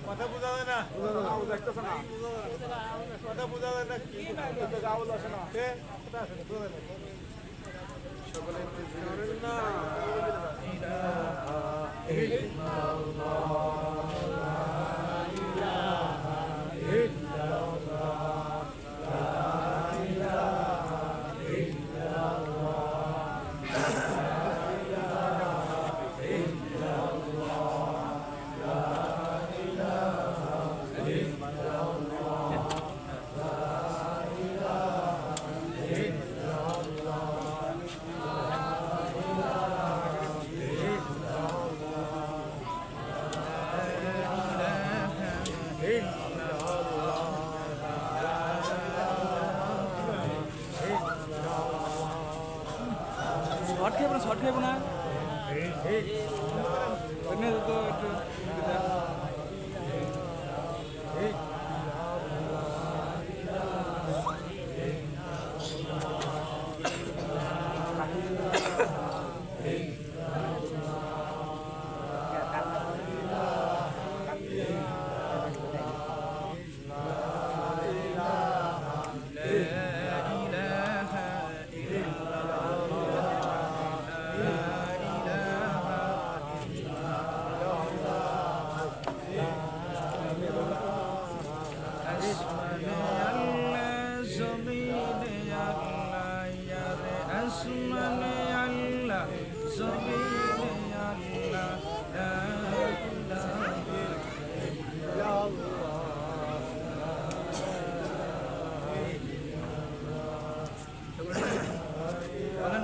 কথা বোঝা যায় না, দেখতেছে না, কথা বোঝা যায় না, কি আওয়াজ আসে না, সকলে না শর্ট খাইব না তো একটু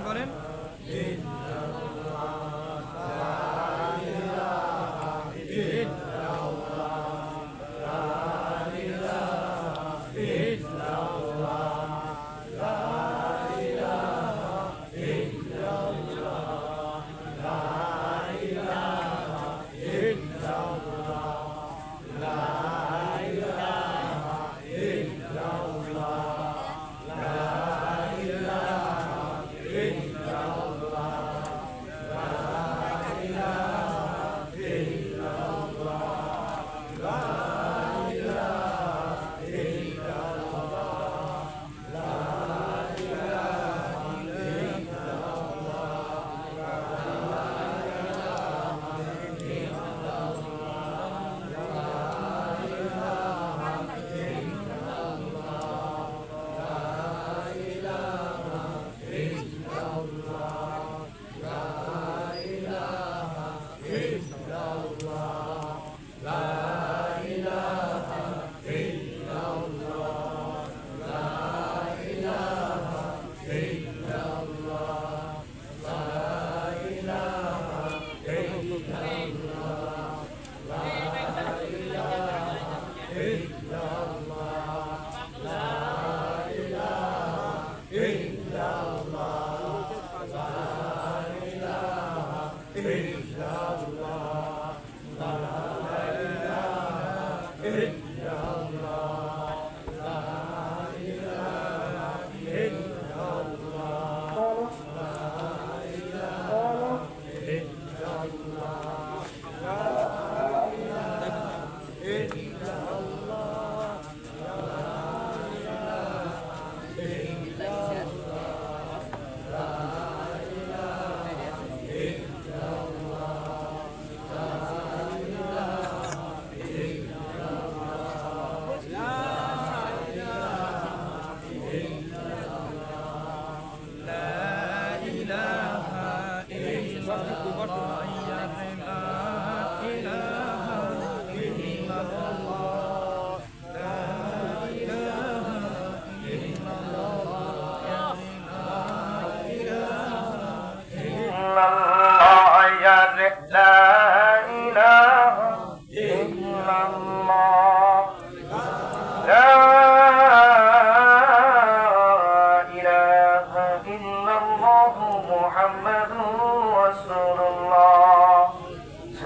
বলেন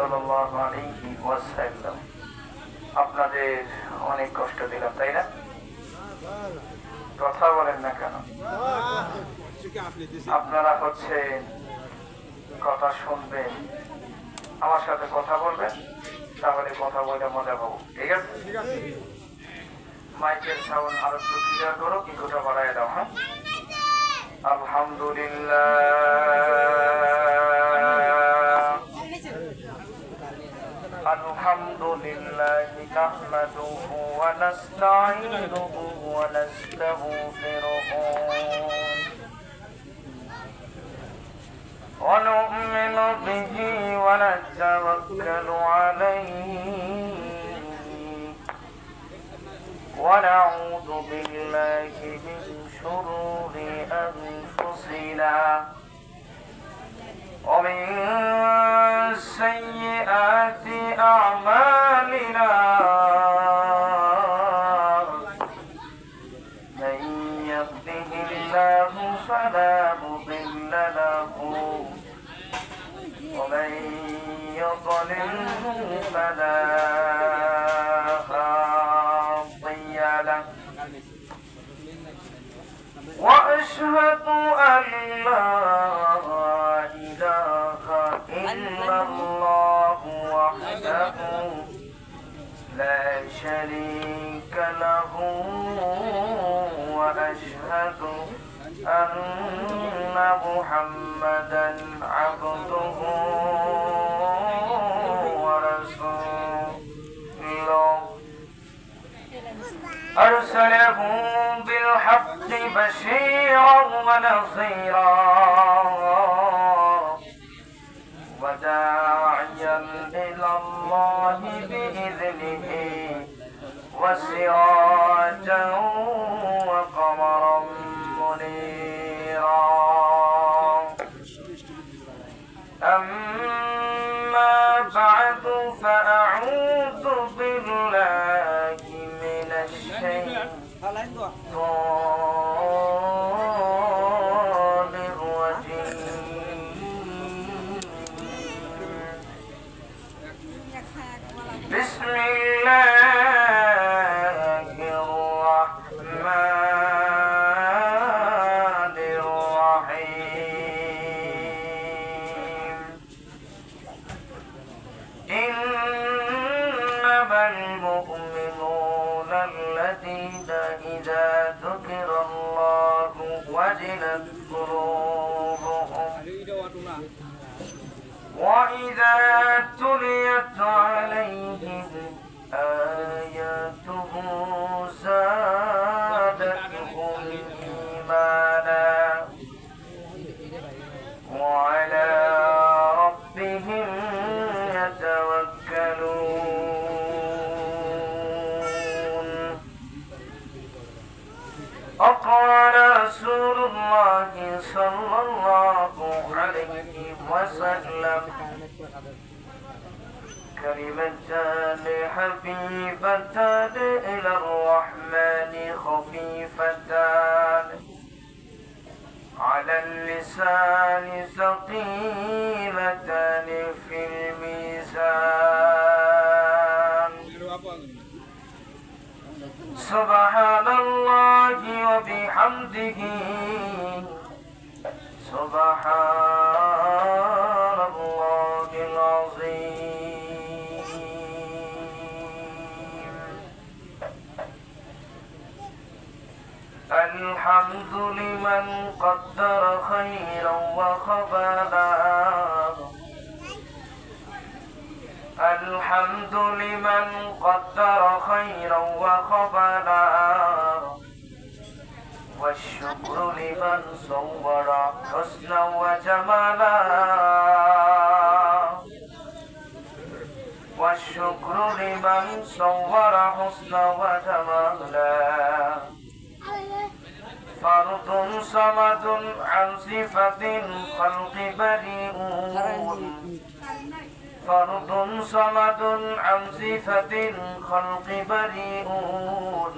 সাল্লাল্লাহু আলাইহি ওয়াসাল্লাম। আপনাদের অনেক কষ্ট দিলাম, তাই না? কথা বলেন না কেন? আপনারা হচ্ছে কথা শুনবেন, আমার সাথে কথা বলবেন, তাহলে কথা বলে মজা পাবো। ঠিক আছে? মাইকের সাউন্ড আরো একটু ক্লিয়ার করো, ইকোটা বাড়ায় দাও। হ্যাঁ, আলহামদুলিল্লাহি নাহমাদুহু ওয়া নাস্তাঈনুহু ওয়া নাস্তাগফিরুহু ওয়া নু'মিনু বিহি ওয়া নাতাওয়াক্কালু আলাইহি ونعوذ بالله من شرور أنفسنا ومن سيئات أعمالنا من يهده الله فلا مضل له ومن يضلله فلا وأشهد أن لا إله إلا الله وحده لا شريك له وأشهد أن محمدا عبده ورسوله أرسله بالحق بشيرا ونصيرا وداعيا إلى الله بإذنه وسراجا وقمرا منيرا. أما بعد فأعوذ بالله من الشيطان الرجيم. بسم الله الرحمن الرحيم. إنما المؤمنون الذين إذا ذكر الله وجلت قلوبهم وإذا تليت عليهم آياته زادتهم إيمانا وعلى ربهم يتوكلون. وقال رسول الله صلى الله عليه وسلم كلمتان حبيبتان إلى الرحمن خفيفتان على اللسان ثقيلتان في الميزان. سبحان الله وبحمده سبحان الله العظيم. الحمد لمن قدر خيرا وخبلا. الحمد لمن قدر خيرا وخبلا والشكر لمن صور حسنا وجمالا. والشكر لمن صور حسنا وجمالا. فرد صمد عن صفة الخلق بريئون. فرد صمد عن صفة الخلق بريئون.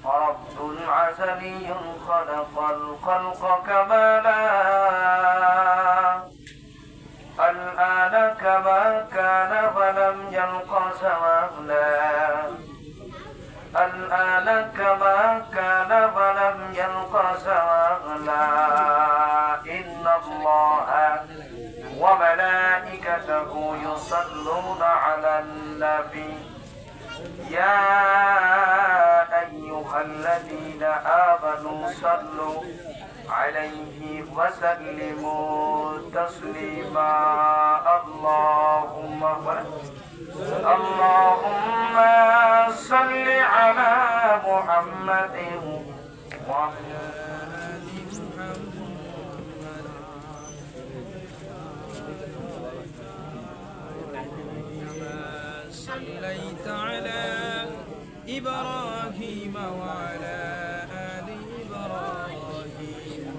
رب عزلي خلق الخلق كمالا. الآن كما وملائكته يصلون على النبي يا أيها الذين آمنوا صلوا عليه وسلموا تسليما اللهم صل على محمد وعلى آل محمد صليت على إبراهيم وعلى آل إبراهيم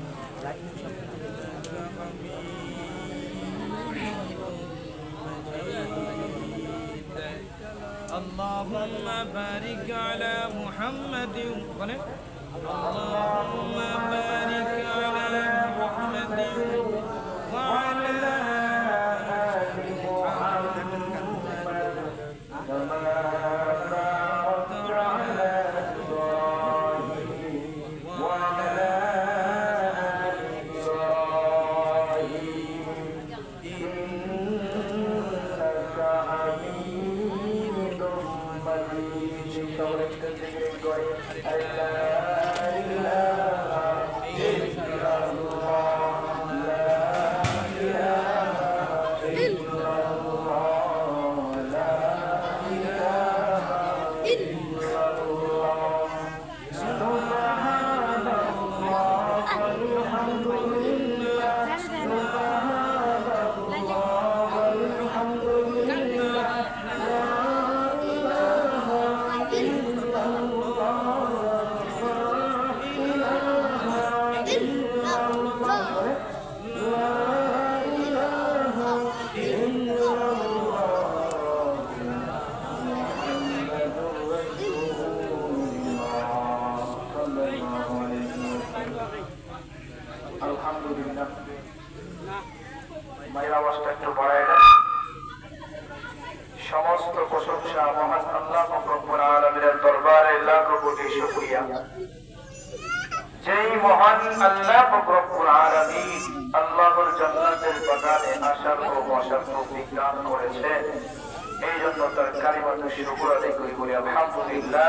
اللهم بارك على محمد اللهم بارك على محمد وعلى آل আলহামদুলিল্লাহ মায়ের আওয়াজটা একটু বাড়ায় দেন সমস্ত প্রশংসা মহান আল্লাহ রব্বুল আলামিনের দরবারে লাখ কোটি শুকরিয়া যেই মহান আল্লাহ রব্বুল আলামিন আল্লাহর জান্নাতের বাগানে আসার ও বসার তৌফিক দান করেছে এই জন্য তার কালিমাতু শুকর আদায় করি বলি আলহামদুলিল্লাহ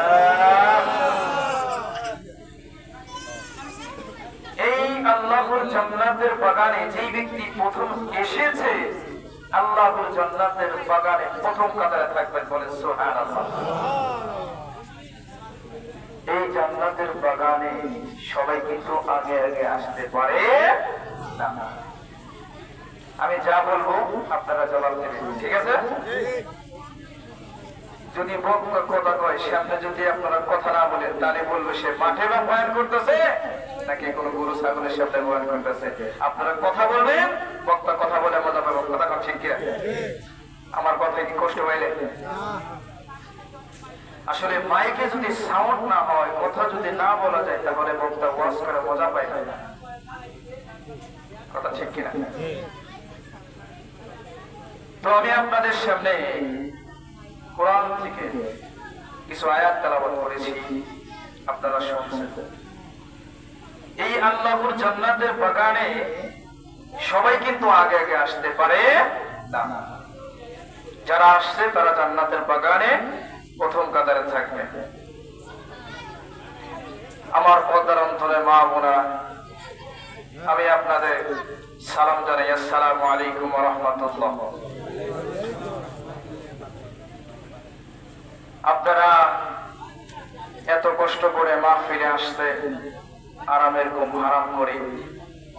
এই আল্লাহর জান্নাতের বাগানে যেই ব্যক্তি প্রথম এসেছে আল্লাহর জান্নাতের বাগানে প্রথম কাতারে থাকবেন বলেন সুবহানাল্লাহ এই জান্নাতের বাগানে সবাই কিন্তু আগে আগে আসতে পারে না আমি যা বলবো আপনারা জবাব দেবেন ঠিক আছে যদি বক্তা কথা কয় সামনে যদি আপনারা কথা না বলেন তাহলে বলবো সে মাঠে বা বয়ান করতেছে নাকি কোনো গরু ছাগলের সামনে বয়ান করতেছে আপনারা কথা বলবেন বক্তা কথা বলে মজা পাবো কথা কম ঠিক কিনা আমার কথা কি কষ্ট হইলে আসলে মাইকে যদি সাউন্ড না হয় কথা যদি না বলা যায় তাহলে বক্তা ওয়াজ করে মজা পায় না কথা ঠিক কিনা তো আমি আপনাদের সামনে কোরআন থেকে কিছু আয়াত তেলাওয়াত করেছি আপনারা শুনছেন এই আল্লাহর জান্নাতের বাগানে সবাই কিন্তু আগে আগে আসতে পারে না যারা আসছে তারা জান্নাতের বাগানে প্রথম কাতারে থাকবে আমার পর্দার অন্তরে মা বোনা আমি আপনাদের সালাম জানাই আসসালামু আলাইকুম ওয়া রাহমাতুল্লাহ আপনারা এত কষ্ট করে মাহফিলে আসতে আরামের ঘুম হারাম করে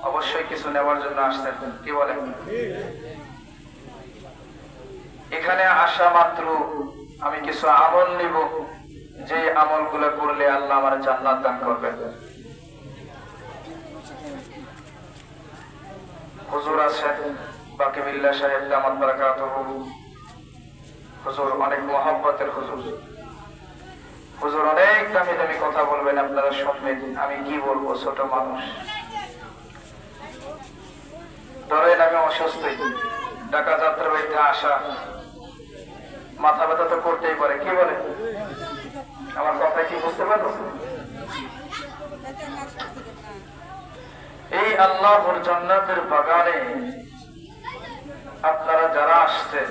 অবশ্যই কিছু নেওয়ার জন্য আসতেন কি বলেন এখানে আসা মাত্র আমি কিছু আমল নিব যে আমলগুলো করলে আল্লাহ আমার জান্নাত দান করবেন হুজুর আছেন বাকিবিল্লাহ সাহেব দামাত বারাকাতুহু হুজুর অনেক মহব্বতের হুজুর হুজুর অনেক দামি দামি কথা বলবেন আপনারা শুনবেন আমি কি বলবো ছোট মানুষ ধরেন আমি অসুস্থ ঢাকা যাত্রা বাড়িতে আসা মাথা ব্যথা তো করতেই পারে কি বলে আমার কথা কি বুঝতে পারো এই আল্লাহর জান্নাতের বাগানে আপনারা যারা আসছেন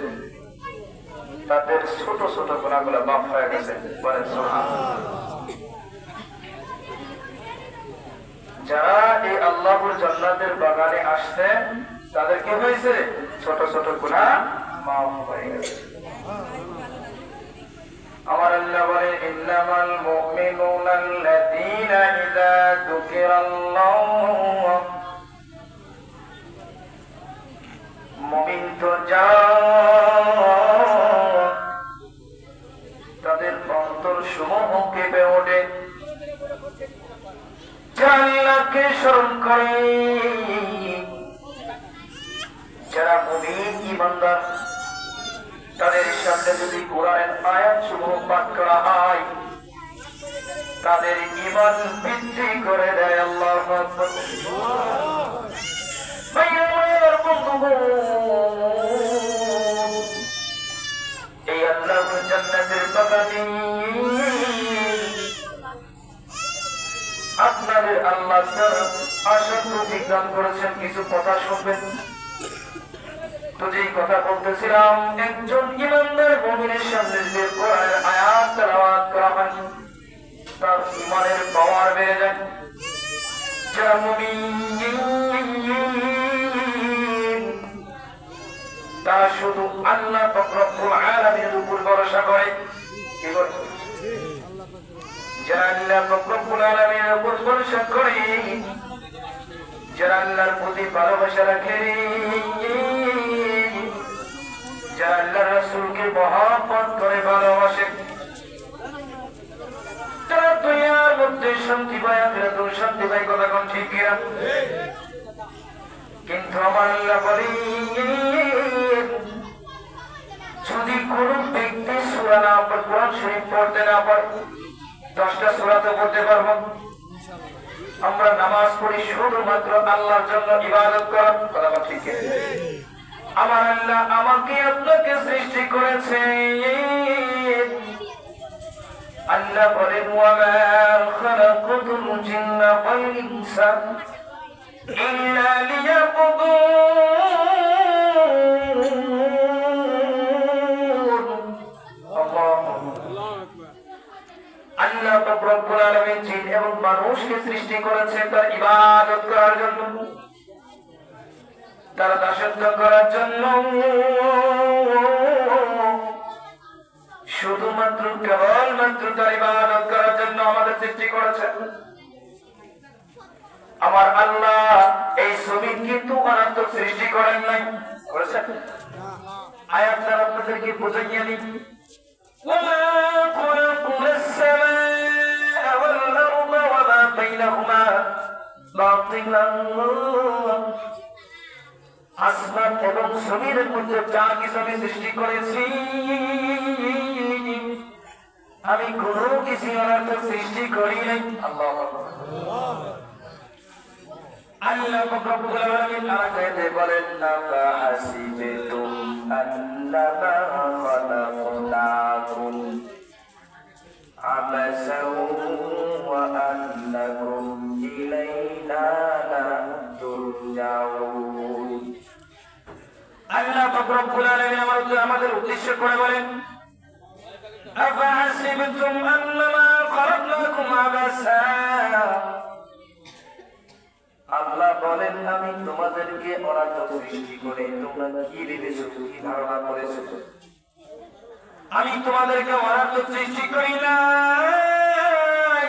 তাদের ছোট ছোট গুনাহগুলো মাফ হয়ে গেছে, বলেন সুবহানাল্লাহ। যারা এই আল্লাহর জান্নাতের বাগানে আসছেন তাদের কি হয়েছে? ছোট ছোট গুনাহ মাফ হয়ে গেছে। আমার আল্লাহ বলেন, ইন্নামাল মুমিনুনা আল্লাযীনা ইযা যুকিরাল্লাহু, মুমিন তো তাদের অন্তর সমূহ কেঁপে ওঠে, আল্লাহকে স্মরণ করে। যারা মুমিন ঈমানদার তাদের সামনে যদি কোরআনের আয়াত সমূহ পাঠ করা হয় তাদের ঈমান বৃদ্ধি করে দেয়। আল্লাহু আকবার। এই আল্লাহর জান্নাতের বাগানে আপনাদের আল্লাহ আসার তৌফিক দান করেছেন। কিছু কথা শুনবেন তো। যেই কথা বলতেছিলাম, একজন ঈমানদার মুমিনের সামনে যে কোরআনের আয়াত তেলাওয়াত করা হয় তার ঈমানের পাওয়ার বেড়ে যায়। যারা মুমিন তারা শুধু আল্লাহ রব্বুল আলামিনের উপর ভরসা করে। কি করে? যারা আল্লাহ রব্বুল আলামিনের উপর ভরসা করে, যারা আল্লাহর প্রতি ভালোবাসা রাখে, যারা আল্লাহর রাসূলকে মহব্বত করে ভালোবাসে, তারা দুনিয়ার মধ্যে শান্তি পায়, আখিরাতেও শান্তি পায়। কথা কোন ঠিক কিনা? কিন্তু আমার আল্লাহ বলেন, যদি কোন ব্যক্তি সূরা না পড়ে, কোরআন শরীফ পড়তে না পারে, 10টা সূরা তো পড়তে পারবো। আমরা নামাজ পড়ি শুধুমাত্র আল্লাহর জন্য, ইবাদত করা। কথা ঠিক আছে? আমার আল্লাহ আমাকে আপনাকে সৃষ্টি করেছে। আল্লাহ বলেন, ওয়া মা খালাকাতুল জিন্না ওয়াল ইনসা ইল্লা লিয়াবুদুন। আল্লাহ রব্বুল আলামিন জিন এবং মানুষকে সৃষ্টি করেছেন তার ইবাদত করার জন্য, তার দাসত্ব করার জন্য। শুধুমাত্র কেবলমাত্র তার ইবাদত করার জন্য আমাদের সৃষ্টি করেছেন। আমার আল্লাহ এই জমিন কিন্তু অনন্ত সৃষ্টি করেন নাই, করেছেন? আয়াত দ্বারা আপনাদেরকে বুঝাইয়া দিই, وما خلقنا السماء والأرض وما بينهما باطلا। আসমান এবং জমিনের মধ্যে যা কিছু আমি সৃষ্টি করেছি, আমি কোনো কিছু অনর্থ সৃষ্টি করি নাই। আল্লাহু আকবার। আল্লাহ রব্বুল আলামিন আয়াতে বলেন, আফা হাসিবতুম আন্নামা খালাকনাকুম আবাসাও ওয়া আন্নাকুম ইলাইনা লা তুরজাউন। আল্লাহ রব্বুল আলামিন আমাদের উদ্দেশ্য করে বলেন, আফা হাসিবতুম আন্নামা খালাকনাকুম আবাসা। আল্লাহ বলেন, আমি তোমাদেরকে অনার্থক সৃষ্টি করে তোমরা কি ভেবেছো, কি ধারণা করেছো? আমি তোমাদেরকে অনার্থক সৃষ্টি করি নাই।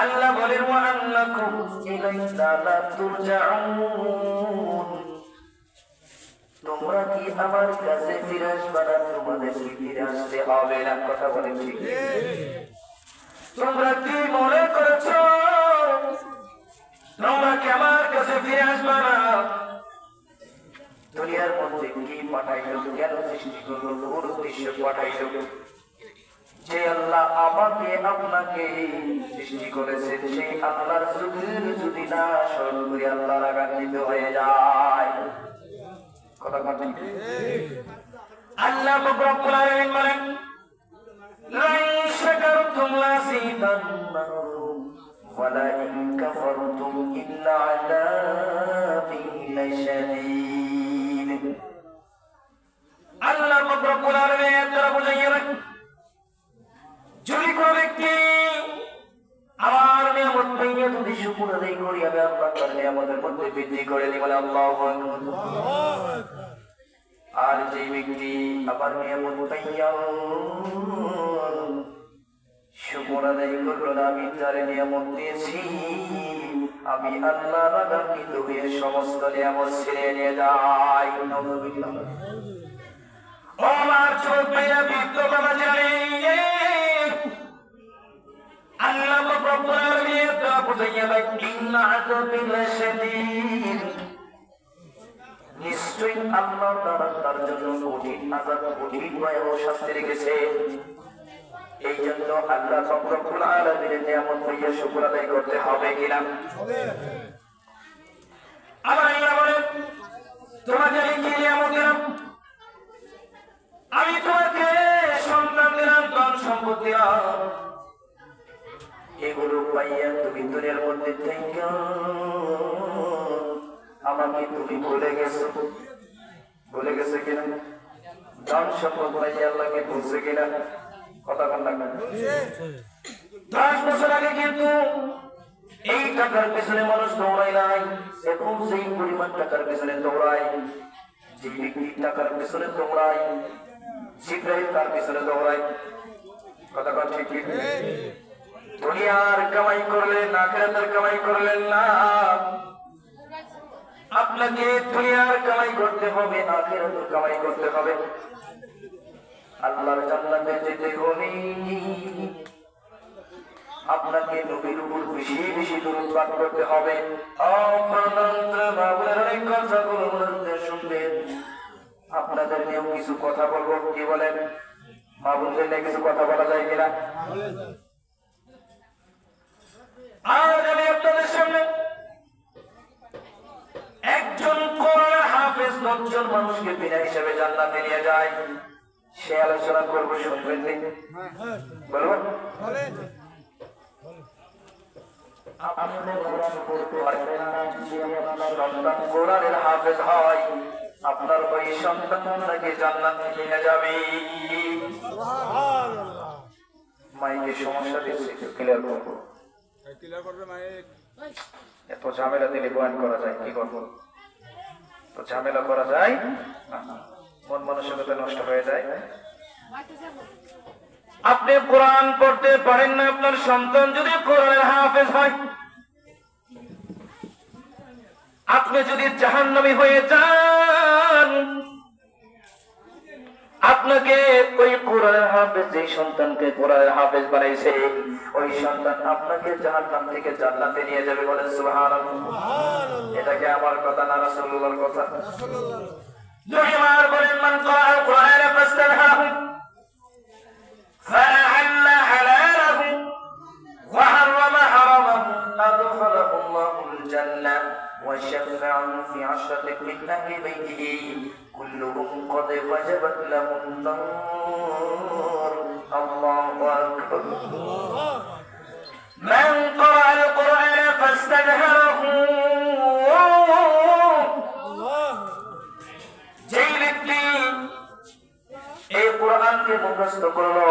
আল্লাহ বলেন, ওয়া আন্নাকুম ইলাইনা লা তুরজাউন। তোমরা কি আমার কাছে ফিরে আসবে না? তোমাদের কি ফিরে আসতে হবে না? কথা বলেন ঠিক? তোমরা কি মনে করেছো তোমরা কি আমার কাছে ফিরে আসবে না? দুনিয়ার মধ্যে কি পাঠাইল, কেন সৃষ্টি করলো, কোন উদ্দেশ্যে পাঠাইল? যে আল্লাহ আমাকে আপনাকে সৃষ্টি করেছে, সেই আল্লাহর যদি না স্মরণ করি, আল্লাহ রাগান্বিত হয়ে যায়। কথা বলেন। আল্লাহ রব্বুল আলামিন বলেন, লাইন শাকারতুম লাযিদান্নাকুম ولئن كفرتم إن عذابي لشديد আল্লাহ রব্বুল আলামিন তারা বুঝাইয়া রাখ যদি কোনো ব্যক্তি আমার নিয়ামত পাইয়া যদি শুকর আদায় করি আমি আল্লাহ তার নিয়ামতের মধ্যে বৃদ্ধি করে দিই বলে আল্লাহু আকবার। আর যে ব্যক্তি আমার নিয়ামত পাইয়া শুকর আদায় করলো না আমি তার নিয়ামত দিয়েছি আমি আল্লাহ রাগান্বিত হয়ে সমস্ত নিয়ামত ছেড়ে নিয়ে যাই। ও আমার ছোট ভাইরা বৃদ্ধ বাবা জানে আল্লাহ রব্বুল আলামিন তা বুঝাইয়া ইন্না আযাবি লাশাদীদ নিশ্চয়ই আল্লাহ তার জন্য কঠিন আযাব কঠিন ভয়াবহ শাস্তি রেখেছে। এই জন্য আল্লাহ রব্বুল আলামিনের নিয়ামত পাইয়া শুকর আদায় করতে হবে কিনা? আমার আল্লাহ বলেন তোমাকে আমি কি নিয়ামত দিলাম? আমি তোমাকে সন্তান দিলাম, ধন সম্পদ দিলাম, এগুলো পাইয়া তুমি দুনিয়ার মধ্যে থেকে আমাকে তুমি ভুলে গেছো কিনা? ধন সম্পদ পাইয়া আল্লাহকে ভুলছে কিনা? কথা বল না। 10 বছর আগে কিন্তু এই টাকার পেছনে মানুষ দৌড়ায় নাই, এখন সেই পরিমাণ টাকার পেছনে দৌড়ায়। যে ব্যক্তি টাকার পেছনে দৌড়ায় জিব্রাইল তার পেছনে দৌড়ায়। কথা কথা ঠিক ঠিক। দুনিয়ার কামাই করলেন আখিরাতের কামাই করলেন না, আপনাকে দুনিয়ার কামাই করতে হবে আখিরাতের কামাই করতে হবে। আল্লাহর জান্নাতে যেতে হলে আপনাকে নবীর উপর বেশি বেশি দরুদ পাঠ করতে হবে। শুনবেন আপনাদের নিয়েও কিছু কথা বলবো, কি বলেন? মা বোনদের নিয়ে কিছু কথা বলা যায় কিনা? আজ আমি আপনাদের সামনে একজন কোরআনের হাফেজ 9 জন মানুষকে বিনা হিসাবে জান্নাতে নিয়ে যায়, সে আলোচনা করবো, শুনবেন? বলবো আপনি কোরআন পড়তে পারবেন না, যদি আপনার সন্তান কোরআনের হাফেজ হয় আপনার ওই সন্তান আপনাকে জান্নাতে নিয়ে যাবে। মাইকে সমস্যা দিচ্ছে, ক্লিয়ার করবো। এত ঝামেলা দিলে বয়ান করা যায়, কি করবো? তো ঝামেলা করা যায়, মন মানসিকতা নষ্ট হয়ে যায়। আপনি কোরআন পড়তে পারেন না, আপনার সন্তান যদি কোরআনের হাফেজ হয়, আপনি যদি জাহান্নামী হয়ে যান, আপনাকে ওই কোরআনের হাফেজ, যে সন্তানকে কোরআনের হাফেজ বানাইছে, ওই সন্তান আপনাকে জাহান্নাম থেকে জান্নাতে নিয়ে যাবে। বলেন সুবহানাল্লাহ। এটা কি আমার কথা না রাসূলুল্লাহর কথা? নবী আমার বলেন মান ক্বারাআল কুরআন ফাস্তাহহু ফাআল্লা হালালাহু ওয়া হারামা হারামাহু আদখালাহু আল্লাহুল জান্নাহ ওয়া শাফা'আহু ফি 'ashratin মিন আহলি বাইতিহি কুল্লুহুম ক্বাদ ওয়াজাবাত লাহুন নার। আল্লাহু আকবার। মান ক্বারাআল কুরআন ফাস্তাহহু, যেই ব্যক্তি এই কোরআনকে মুখস্থ করলো,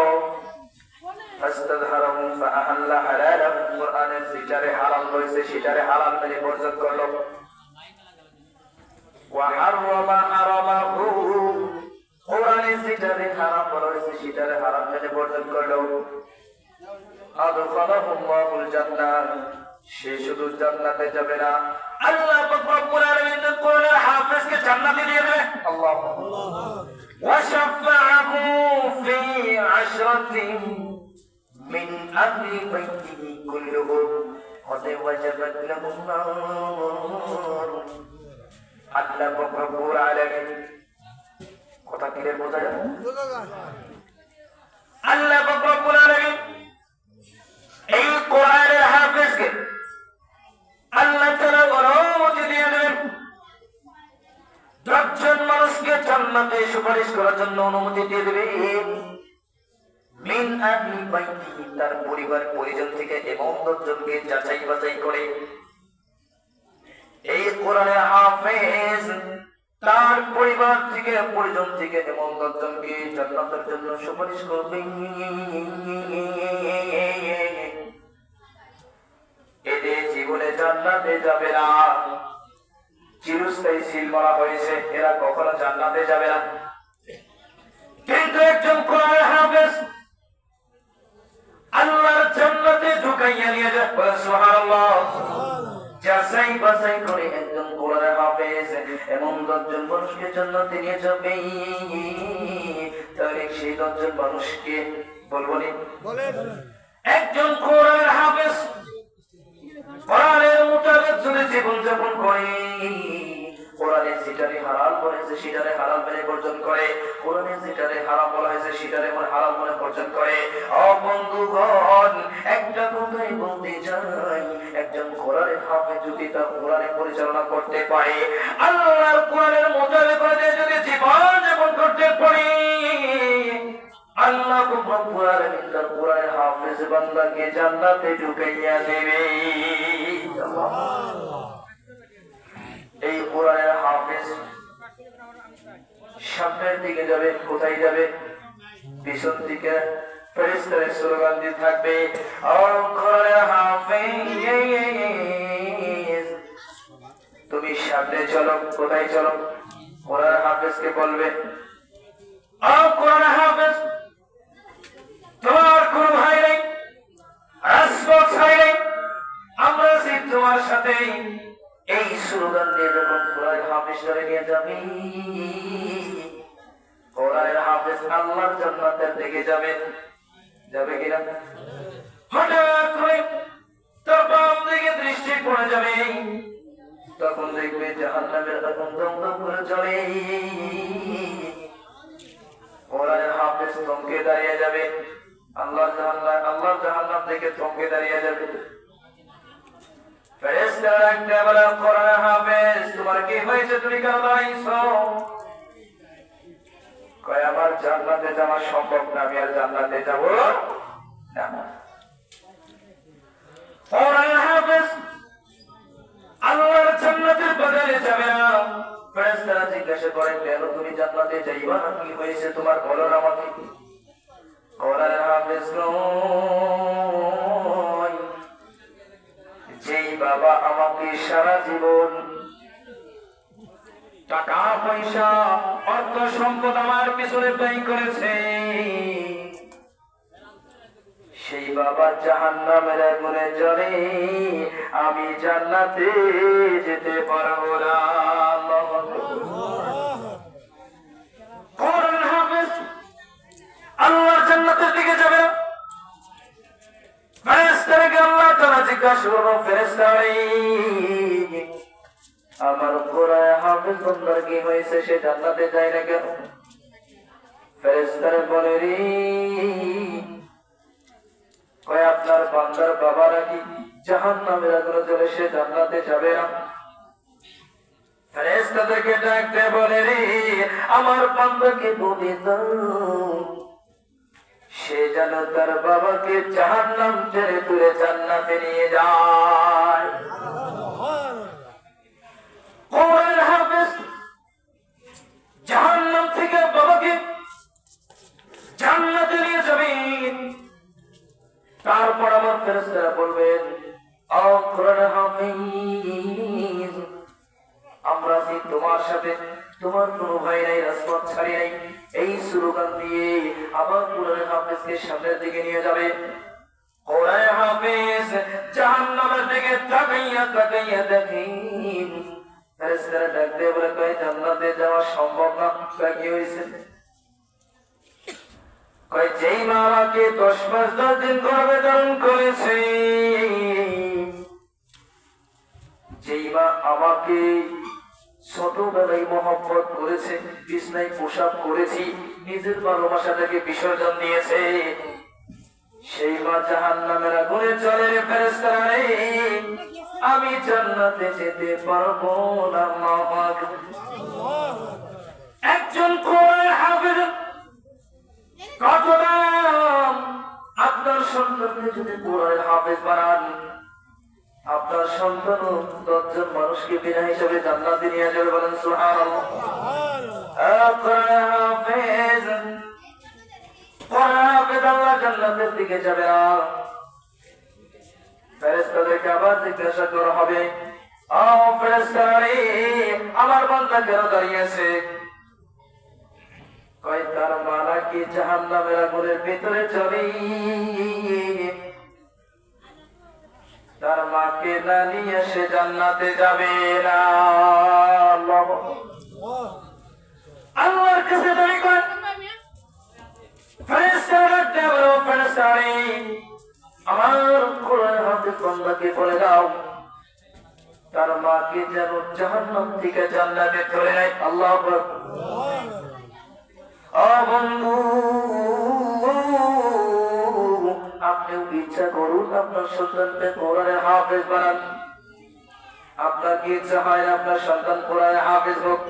ফাস্তাযহারাহু ফাআহাল্লা হালালাহু, কোরআনের যেটারে হালাল রয়েছে সেটারে হালাল মেনে বর্জন করলো, ওয়া হারামা হারামাহু, কোরআনের যেটারে হারাম রয়েছে সেটারে হারাম মেনে বর্জন করলো, আদখালাহু আল্লাহুল জান্নাহ, সে শুধু জান্নাতে যাবে না, আল্লাহ পাক রব্বুল আলামিন কোরআনের হাফেজকে জান্নাতে দিয়ে দেবে। আল্লাহু আকবার। ওয়া শাফা'আহু ফি 'ashratin মিন আহলি বাইতিহি কুল্লুহুম ক্বাদ ওয়াজাবাত লাহুন নার। আল্লাহ পাক রব্বুল আলামিন, কথা ক্লিয়ার বোঝা যায়? আল্লাহ পাক রব্বুল আলামিন এই কোরআনের হাফেজকে আল্লাহ তাআলা অনুমতি দিয়ে দেবেন, 10 জন মানুষকে জান্নাতে সুপারিশ করার জন্য অনুমতি দিয়ে দেবেন। মিন আহলি বাইতিহি, তার পরিবার পরিজন থেকে এমন 10 জনকে যাচাই বাছাই করে এই কোরআনের হাফেজ তার পরিবার থেকে পরিজন থেকে এমন 10 জনকে জান্নাতের জন্য সুপারিশ করবে। এদের জীবনে জান্নাতে যাবে না, চিরস্থায়ী সিল মারা হয়েছে, এরা কখনো জান্নাতে যাবে না। কিন্তু একজন কোরআনের হাফেজ আল্লাহর জান্নাতে ঢুকাইয়া নিয়ে যায়, বলে সুবহানাল্লাহ। যাচাই বাছাই করে একজন কোরআনের হাফেজ এমন 10 জন মানুষকে জান্নাতে নিয়ে যাবে। তাহলে সেই 10 জন মানুষকে বলবো নি, একজন কোরআনের হাফেজ কোরআনের মোতাবেক যদি জীবনযাপন করে, কোরআনে যেটারে হালাল বলেছে সেটারে হালাল বলে বর্জন করে, কোরআনে যেটারে হারাম বলা হয়েছে সেটারে হালাল বলে বর্জন করে। ও বন্ধুগণ, একটা কথাই বলতে চাই, একজন কোরআনের হাফেজ যদি তার কোরআনে পরিচালনা করতে পারে, আল্লাহর কোরআনের মোতাবেক যদি জীবন যাপন করতে পারে, আল্লাহ রব্বুল আলামিন তার কোরআনের হাফেজ বান্দাকে জান্নাতে ঢুকাইয়া দেবে। এই কোরআনের হাফেজ সামনের দিকে যাবে, কোথায় যাবে? পিছন দিকে ফেরেশতারা স্লোগান দিয়ে থাকবে, ও কোরআনের হাফেজ তুমি সামনে চলো। কোথায় চলো? কোরআনের হাফেজকে বলবে, ও কোরআনের হাফেজ তোমার কোন ভাই নেই, রাজপথ ছাই নেই, আমরা আছি তোমার সাথে। এই স্লোগান দিয়ে যখন কোরআনের হাফেজকে নিয়ে যাবে, কোরআনের হাফেজ আল্লাহর জান্নাতের দিকে যাবে। যাবে কিনা? হঠাৎ করে তার বাম দিকে দৃষ্টি পড়ে যাবে, তখন দেখবে জাহান্নামের আগুন দমদম করে জ্বলে। কোরআনের হাফেজ থমকে দাঁড়িয়ে যাবে, আল্লাহর জাহান্নাম থেকে থমকে দাঁড়িয়ে যাবে। ফেরেশতারা একটা বলে, কোরআনের হাফেজ তোমার কি হয়েছে, তুমি কেন দাঁড়াইছো? কয় আমার জান্নাতে যাওয়া সম্ভব না, আমি আর জান্নাতে যাব না। কোরআনের হাফেজ আল্লাহর জান্নাতের বাজারে যাবে না। ফেরেশতারা জিজ্ঞাসা করেন, কেন তুমি জান্নাতে যাইবা না, কি হয়েছে তোমার, বলো না আমাকে। কোরআনের হাফেজ যেই বাবা আমাকে সারা জীবন টাকা পয়সা অর্থ সম্পদ আমার পিছনে ব্যয় করেছে, সেই বাবা জাহান্নামের আগুনে জ্বলে, আমি জান্নাতে যেতে পারবো না। কোরআনের হাফেজ আল্লাহর জান্নাতের দিকে যাবে না। ফেরেশতাকে আল্লাহ তাআলা জিজ্ঞাসা করলো, ফেরেশতারা আমার কোরআনের হাফেজ বান্দার কি হয়েছে, সে জান্নাতে যায় না কেন? ফেরেশতারা বলে, কয় আপনার বান্দার বাবা নাকি জাহান্নামের আগুনে জ্বলে, সে জান্নাতে যাবে না। ফেরেশতাদেরকে ডাকতে বলে, আমার বান্দাকে বলে দাও সে যেন তার বাবাকে জাহান্নাম ছেড়ে তুলে জান্নাতে নিয়ে যায়। কোরআনের হাফেজ জাহান্নাম থেকে বাবাকে জান্নাতে নিয়ে যাবে। তারপর আমার ফেরেশতারা বলবেন, ও কোরআনের হাফেজ আমরা আছি তোমার সাথে, তোমার কোনো ভয় নাই, রাজপথ ছাড়ি নাই। এই স্লোগান দিয়ে আবার কোরআনের হাফেজকে সামনের দিকে নিয়ে যাবে। কোরআনের হাফেজ জাহান্নামের দিকে তাকাইয়া তাকাইয়া দেখেন, ফেরেশতারা ডাক দিয়ে বলে, কয় জান্নাতে যাওয়া সম্ভব না। কি হয়েছে? কয় যেই মা আমাকে 10 মাস 10 দিন গর্ভে ধারণ করেছে, যেই মা আমাকে ছোটবেলায় মহব্বত করেছে, বিছনায় পোশাক করেছি, নিজের ভালোবাসাটাকে বিসর্জন দিয়েছে, সেই মা জাহান্নামের আগুনে জ্বলে। ফেরেশতারা রে, আমি জান্নাতে যেতে পারবো না। একজন কোরআনের হাফেজ কত দাম, সন্তানকে যদি কোরআনের হাফেজ বানান, আপনার সন্তান 10 জন মানুষকে বিনা হিসাবে জান্নাতে নিয়ে যাবে। বলেন সুবহানাল্লাহ। কোরআনের হাফেজ, কোরআনের হাফেজ আল্লাহ জান্নাতের দিকে যাবে না, ফেরেশতাদেরকে আবার জিজ্ঞাসা করা হবে, ও ফেরেশতারা, আমার বান্দা কেন দাঁড়িয়েছে? কয় তার মা নাকি জাহান্নামের আগুনের ভিতরে চলে, তার মাকে না নিয়ে সে জান্নাতে যাবে না। আল্লাহর কাছে দাবি করেন, ফেরেশতারা বলো, ফেরেশতারা আমার কোরআনের হাফেজ বান্দাকে বলে দাও তার মাকে যেন জাহান্নাম থেকে জান্নাতে তুলে নেয়। আল্লাহু আকবার। ও বন্ধু, আপনিও ইচ্ছা করুন আপনার সন্তানকে কোরআনের হাফেজ বানান। আপনার কি ইচ্ছা হয় না আপনার সন্তান কোরআনের হাফেজ হোক?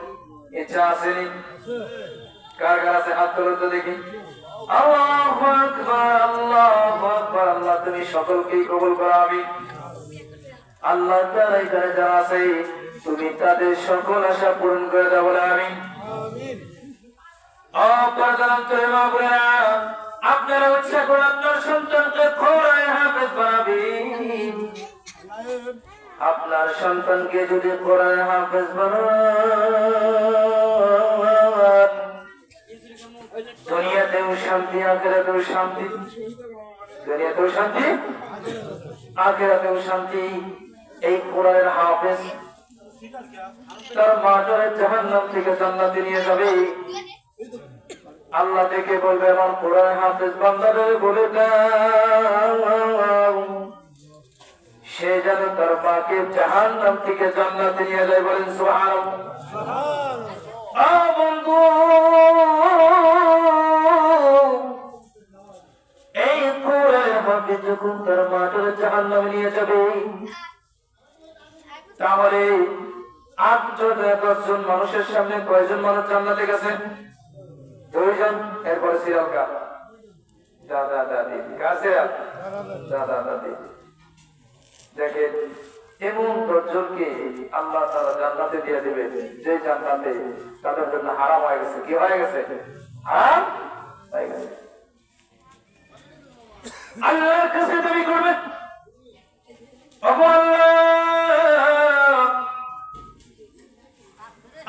ইচ্ছা আসেনি? কার কার আছে? হাত তুলে তো দেখি। আল্লাহু আকবার, আল্লাহু আকবার। আল্লাহ তুমি সকলকেই কবুল করো, আমিন। আল্লাহ তাআলা এখানে যারা আছে তুমি তাদের সকল আশা পূরণ করে দাও, বলে আমিন। আপনারা ইচ্ছা করে আপনার সন্তানকে কোরআনের হাফেজ বানাবেন। আপনার সন্তানকে যদি কোরআনের হাফেজ বানান, দুনিয়াতেও শান্তি, আখিরাতেও শান্তি। দুনিয়াতেও শান্তি, আখিরাতেও শান্তি। এই কোরআনের হাফেজ তার মাটারে জাহান্নাম থেকে জান্নাতে নিয়ে যাবে। আল্লাহ থেকে বলবে, আমার কোরআনের হাফেজ বান্দাদের বলে দাও সে যেন তার মাকে জাহান্নাম থেকে জান্নাতে নিয়ে যায়। বলেন সুবহানাল্লাহ। বন্ধু, এই কোরআনের হাফেজ যখন তার মাটারে জাহান্নামে নিয়ে যাবে, তাহলে 8 জন 10 জন মানুষের সামনে কয়জন মানুষ জান্নাতে গেছে? 2 জন। এরপরে সিরিয়াল কার? দাদা দাদি। কার সিরিয়াল? দাদা দাদি। দেখেন, এমন 10 জনকে আল্লাহ তাআলা জান্নাতে দিয়ে দিবে যে জান্নাতে তাদের জন্য হারাম হয়ে গেছে। কি হয়ে গেছে? হারাম হয়ে গেছে। আল্লাহর কাছে দাবি করবে, ওগো আল্লাহ,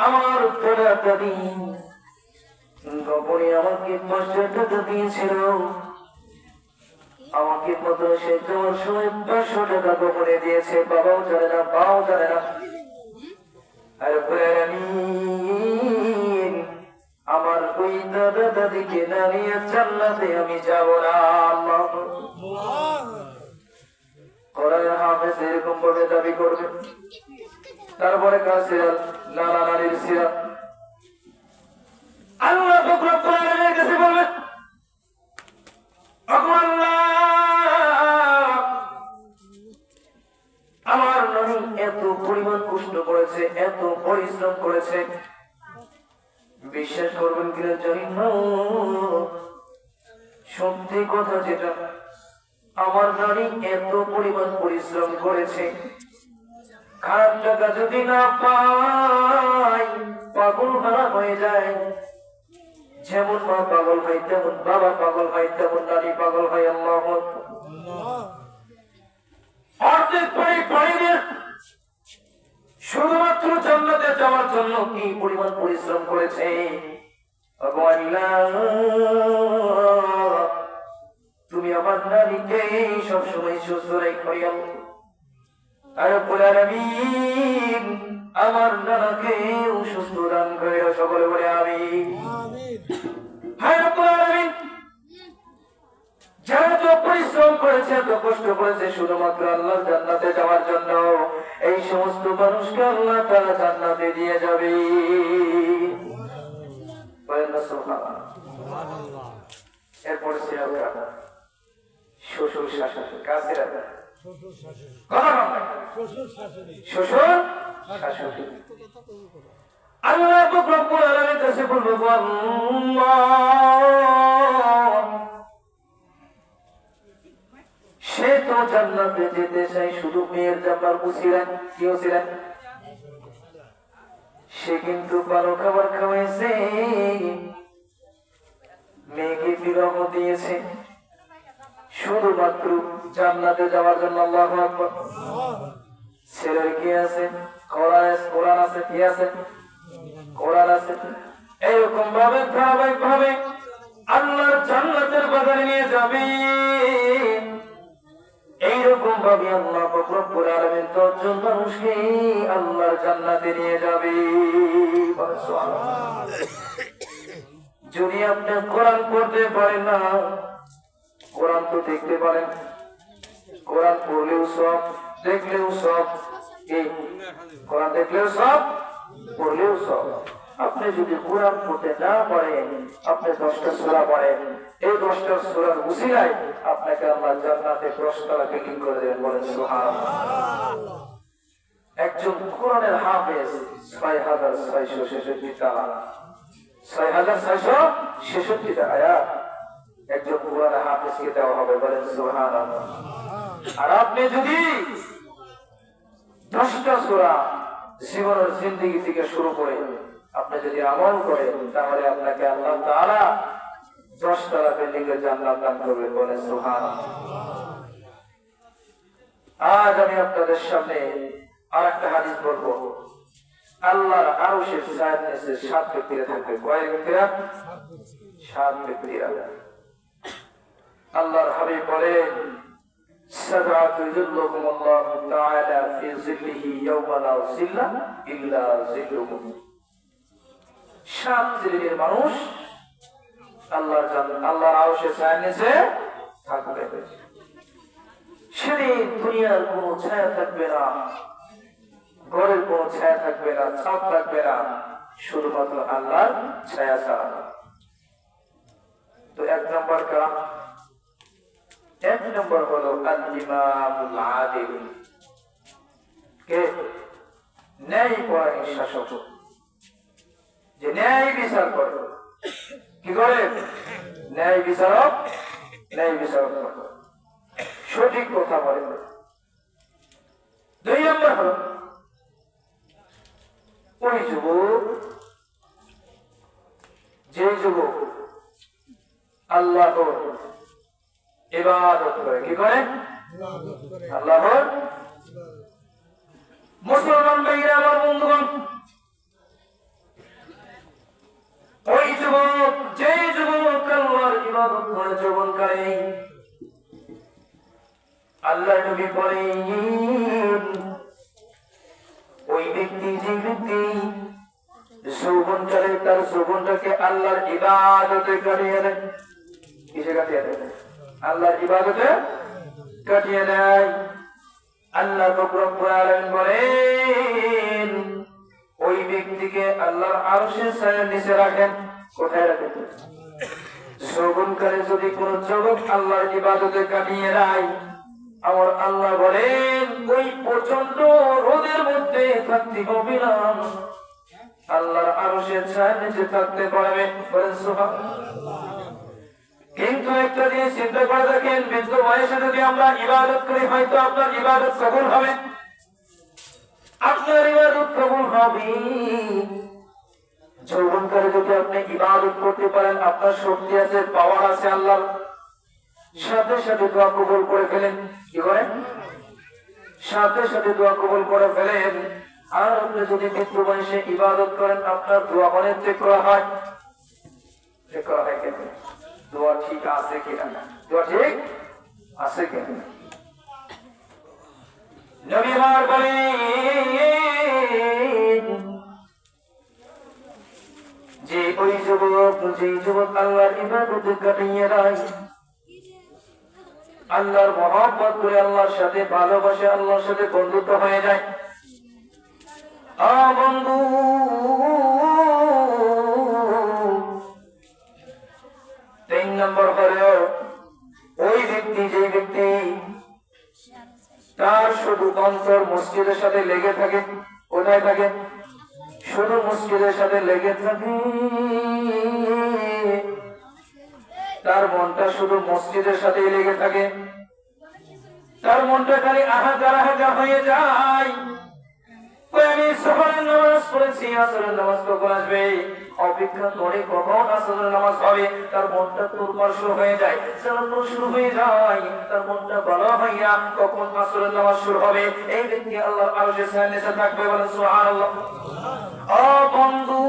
আমার দাদা দাদি গোপনে আমাকে 500 টাকা দিয়েছিল, আমাকে মাদ্রাসে যাওয়ার সময় 500 টাকা গোপনে দিয়েছে, বাবাও জানে না, মাও জানে না। আর আমার ওই দাদা দাদিকে না নিয়ে জান্নাতে আমি যাব না। আল্লাহ কোরআনের হাফেজ এরকম ভাবে দাবি করবে। তারপরে কার সিরাত? নানা নানির সিরাত। আল্লাহ রব্বুল আলামিনের কাছে বলবে, ওগো আল্লাহ, আমার নানি এত পরিমাণ কষ্ট করেছে, এত পরিশ্রম করেছে, বিশ্বাস করবেন কিনা জানি না, সত্যি কথা যেটা, আমার নানি এত পরিমাণ পরিশ্রম করেছে, খারাপ টাকা যদি না পাই পাগল ভাড়া হয়ে যায়। যেমন মা পাগল হয় তেমন বাবা পাগল হয়, তেমন নানি পাগল হয়। আল্লাহ অর্ধেক পানি দিয়ে শুধুমাত্র জান্নাতে যাওয়ার জন্য কি পরিমাণ পরিশ্রম করেছে। তুমি আমার নানিকে সবসময় সুস্থ রেখো। আমার নানাকে সুস্থ দান করে সকলে বলে আমিন। যারা তো পরিশ্রম করেছে, এত কষ্ট করেছে শুধুমাত্র আল্লাহর জান্নাতে যাওয়ার জন্য, এই সমস্ত মানুষকে আল্লাহ তাআলা জান্নাতে দিয়ে যাবে। এরপরে শ্বশুর শাশুড়ি। কার সিরাত? শ্বশুর শাশুড়ি। আল্লাহ রব্বুল আলামিনের কাছে বলবো, আল্লাহ জান্নাতে যেতে চাই, শুধু মেয়ের জামার ছিলেন, কেউ ছিলেন, সে কিন্তু ভালো খাবার খাওয়াইছে, মেয়েকে বিবাহ দিয়েছে শুধুমাত্র জান্নাতে যাওয়ার জন্য। আল্লাহু আকবার। ছেলের কি আছে? কোরআন আছে, কি আছে? কোরআন আছে। এইরকম ভাবে ধারাবাহিক ভাবে আল্লাহর জান্নাতের বাগানে নিয়ে যাবে। এইরকম ভাবে আল্লাহ রব্বুল আলামিন 10 জন মানুষকে আল্লাহর জান্নাতে নিয়ে যাবে। যদি আপনি কোরআন পড়তে পারেন না, কোরআন তো দেখতে পারেন, কোরআন পড়লেও সব, দেখলেও সব। কোরআন দেখলেও সব, পড়লেও সব। আপনি যদি কোরআন পড়তে না পারেন, আপনি 10টা সূরা পড়েন, এই 10টা সূরার উসিলায় আপনাকে আল্লাহ জান্নাতে 10 তলা বিল্ডিং করে দেবেন। বলেন সুবহানাল্লাহ। একজন কোরআনের হাফেজ 6666টা, 6666টা আয়াত একজন কোরআনের হাফেজকে দেওয়া হবে। বলেন সুবহানাল্লাহ। আর আপনি যদি 10টা সূরা জীবনের জিন্দেগি থেকে শুরু করে আপনি যদি আমল করেন, তাহলে আপনাকে আল্লাহ তাআলা 10 তলা বিল্ডিং এর জান্নাত দান করবেন। বলেন সুবহানাল্লাহ। আজ আমি আপনাদের সামনে আরেকটা হাদিস বলবো। আল্লাহর আরশের ছায়ার নিচে 7 ব্যক্তিরা থাকবে। কয় ব্যক্তিরা? 7 ব্যক্তিরা। আল্লাহর হাবিব বলেন, সাদআতু যুল্লুহুমুল্লাহু তাআলা ফি যিল্লিহি ইয়াওমা লা যিল্লা ইল্লা যিল্লুহু। 7 শ্রেণীর মানুষ আল্লাহর আরশের ছায়ার নিচে থাকবে। সেদিন দুনিয়ার কোনো ছায়া থাকবে না, ঘরের কোনো ছায়া থাকবে না, ছাদ থাকবে না, শুধুমাত্র আল্লাহর ছায়া ছাড়া। তো 1 নম্বর কারা? 1 নম্বর হলো আল ইমামুল আদিল। কে? ন্যায় পরায়ণ শাসক, যে ন্যায় বিচার করে। কি করে? ন্যায় বিচারক, ন্যায় বিচারক সঠিক কথা বলে। 2 নম্বর হলো ওই যুবক, যে যুবক আল্লাহর ইবাদত করে। কি করে? আল্লাহর। মুসলমান ভাইরা আমার, বন্ধুগণ, ওই যুবক, যে যুবক আল্লাহর ইবাদত করে যৌবন করে, আল্লাহ নবী বলেন ওই ব্যক্তি, যে ব্যক্তি যৌবন করে, তার যৌবনটাকে আল্লাহর ইবাদতে কাটিয়ে দেয়। কিসে কাটিয়ে দেয়? আল্লাহর ইবাদতে কাটিয়ে দেয়। আল্লাহ রব্বুল আলামিন বলেন ওই ব্যক্তিকে আল্লাহর আরশের ছায়ার নিচে রাখেন। কোথায় রাখেন? যৌবনকালে যদি কোন যুবক আল্লাহর ইবাদতে কাটিয়ে দেয়, আমার আল্লাহ বলেন ওই প্রচন্ড রোদের মধ্যে থাকতে হবে না, আল্লাহর আরশের ছায়ার নিচে থাকতে পারবে। বলেন সুবহানাল্লাহ। কিন্তু একটা জিনিস চিন্তা করে দেখেন, বৃদ্ধ বয়সে যদি আমরা ইবাদত করি, হয়তো আপনার ইবাদত কবুল হবে, আপনার ইবাদত কবুল হবে। যৌবনকালে যদি আপনি ইবাদত করতে পারেন, আপনার শক্তি আছে, পাওয়ার আছে, আল্লাহর সাথে সাথে দোয়া কবুল করে ফেলেন। কি করেন? সাথে সাথে দোয়া কবুল করে ফেলেন। আর আপনি যদি মৃত্যু বয়সে ইবাদত করেন, আপনার দোয়া অনেক চেক করা হয়। চেক করা হয় কেন? দোয়া ঠিক আছে কিনা, দোয়া ঠিক আছে কিনা। নবী আমার বলেন যে ওই যুবক, যে যুবক আল্লাহর ইবাদতে কাটিয়ে দেয়, আল্লাহর মহব্বত করে, আল্লাহর সাথে ভালোবাসে, আল্লাহর সাথে বন্ধুত্ব হয়ে যায়। বন্ধু, তিন নম্বর হলো ওই ব্যক্তি, যে ব্যক্তি তার শুধু অন্তর মসজিদের সাথে লেগে থাকে। কোথায় থাকে? শুধু মসজিদের সাথে লেগে থাকে, তার মনটা শুধু মসজিদের সাথেই লেগে থাকে। তার মনটা খালি আহাজার আহাজার হয়ে যায়। আমি সকালের নামাজ পড়েছি, আসরের নামাজ কখন আসবে, অপেক্ষা করে কখন আসরের নামাজ হবে, তার মনটা তোলপাড় শুরু হয়ে যায়, চালানো শুরু হয়ে যায়, তার মনটা ভালো হইয়া কখন আসরের নামাজ শুরু হবে। এই ব্যক্তি আল্লাহর আরশের ছায়ায় থাকবে, বলেন সুবহানাল্লাহ। ও বন্ধু,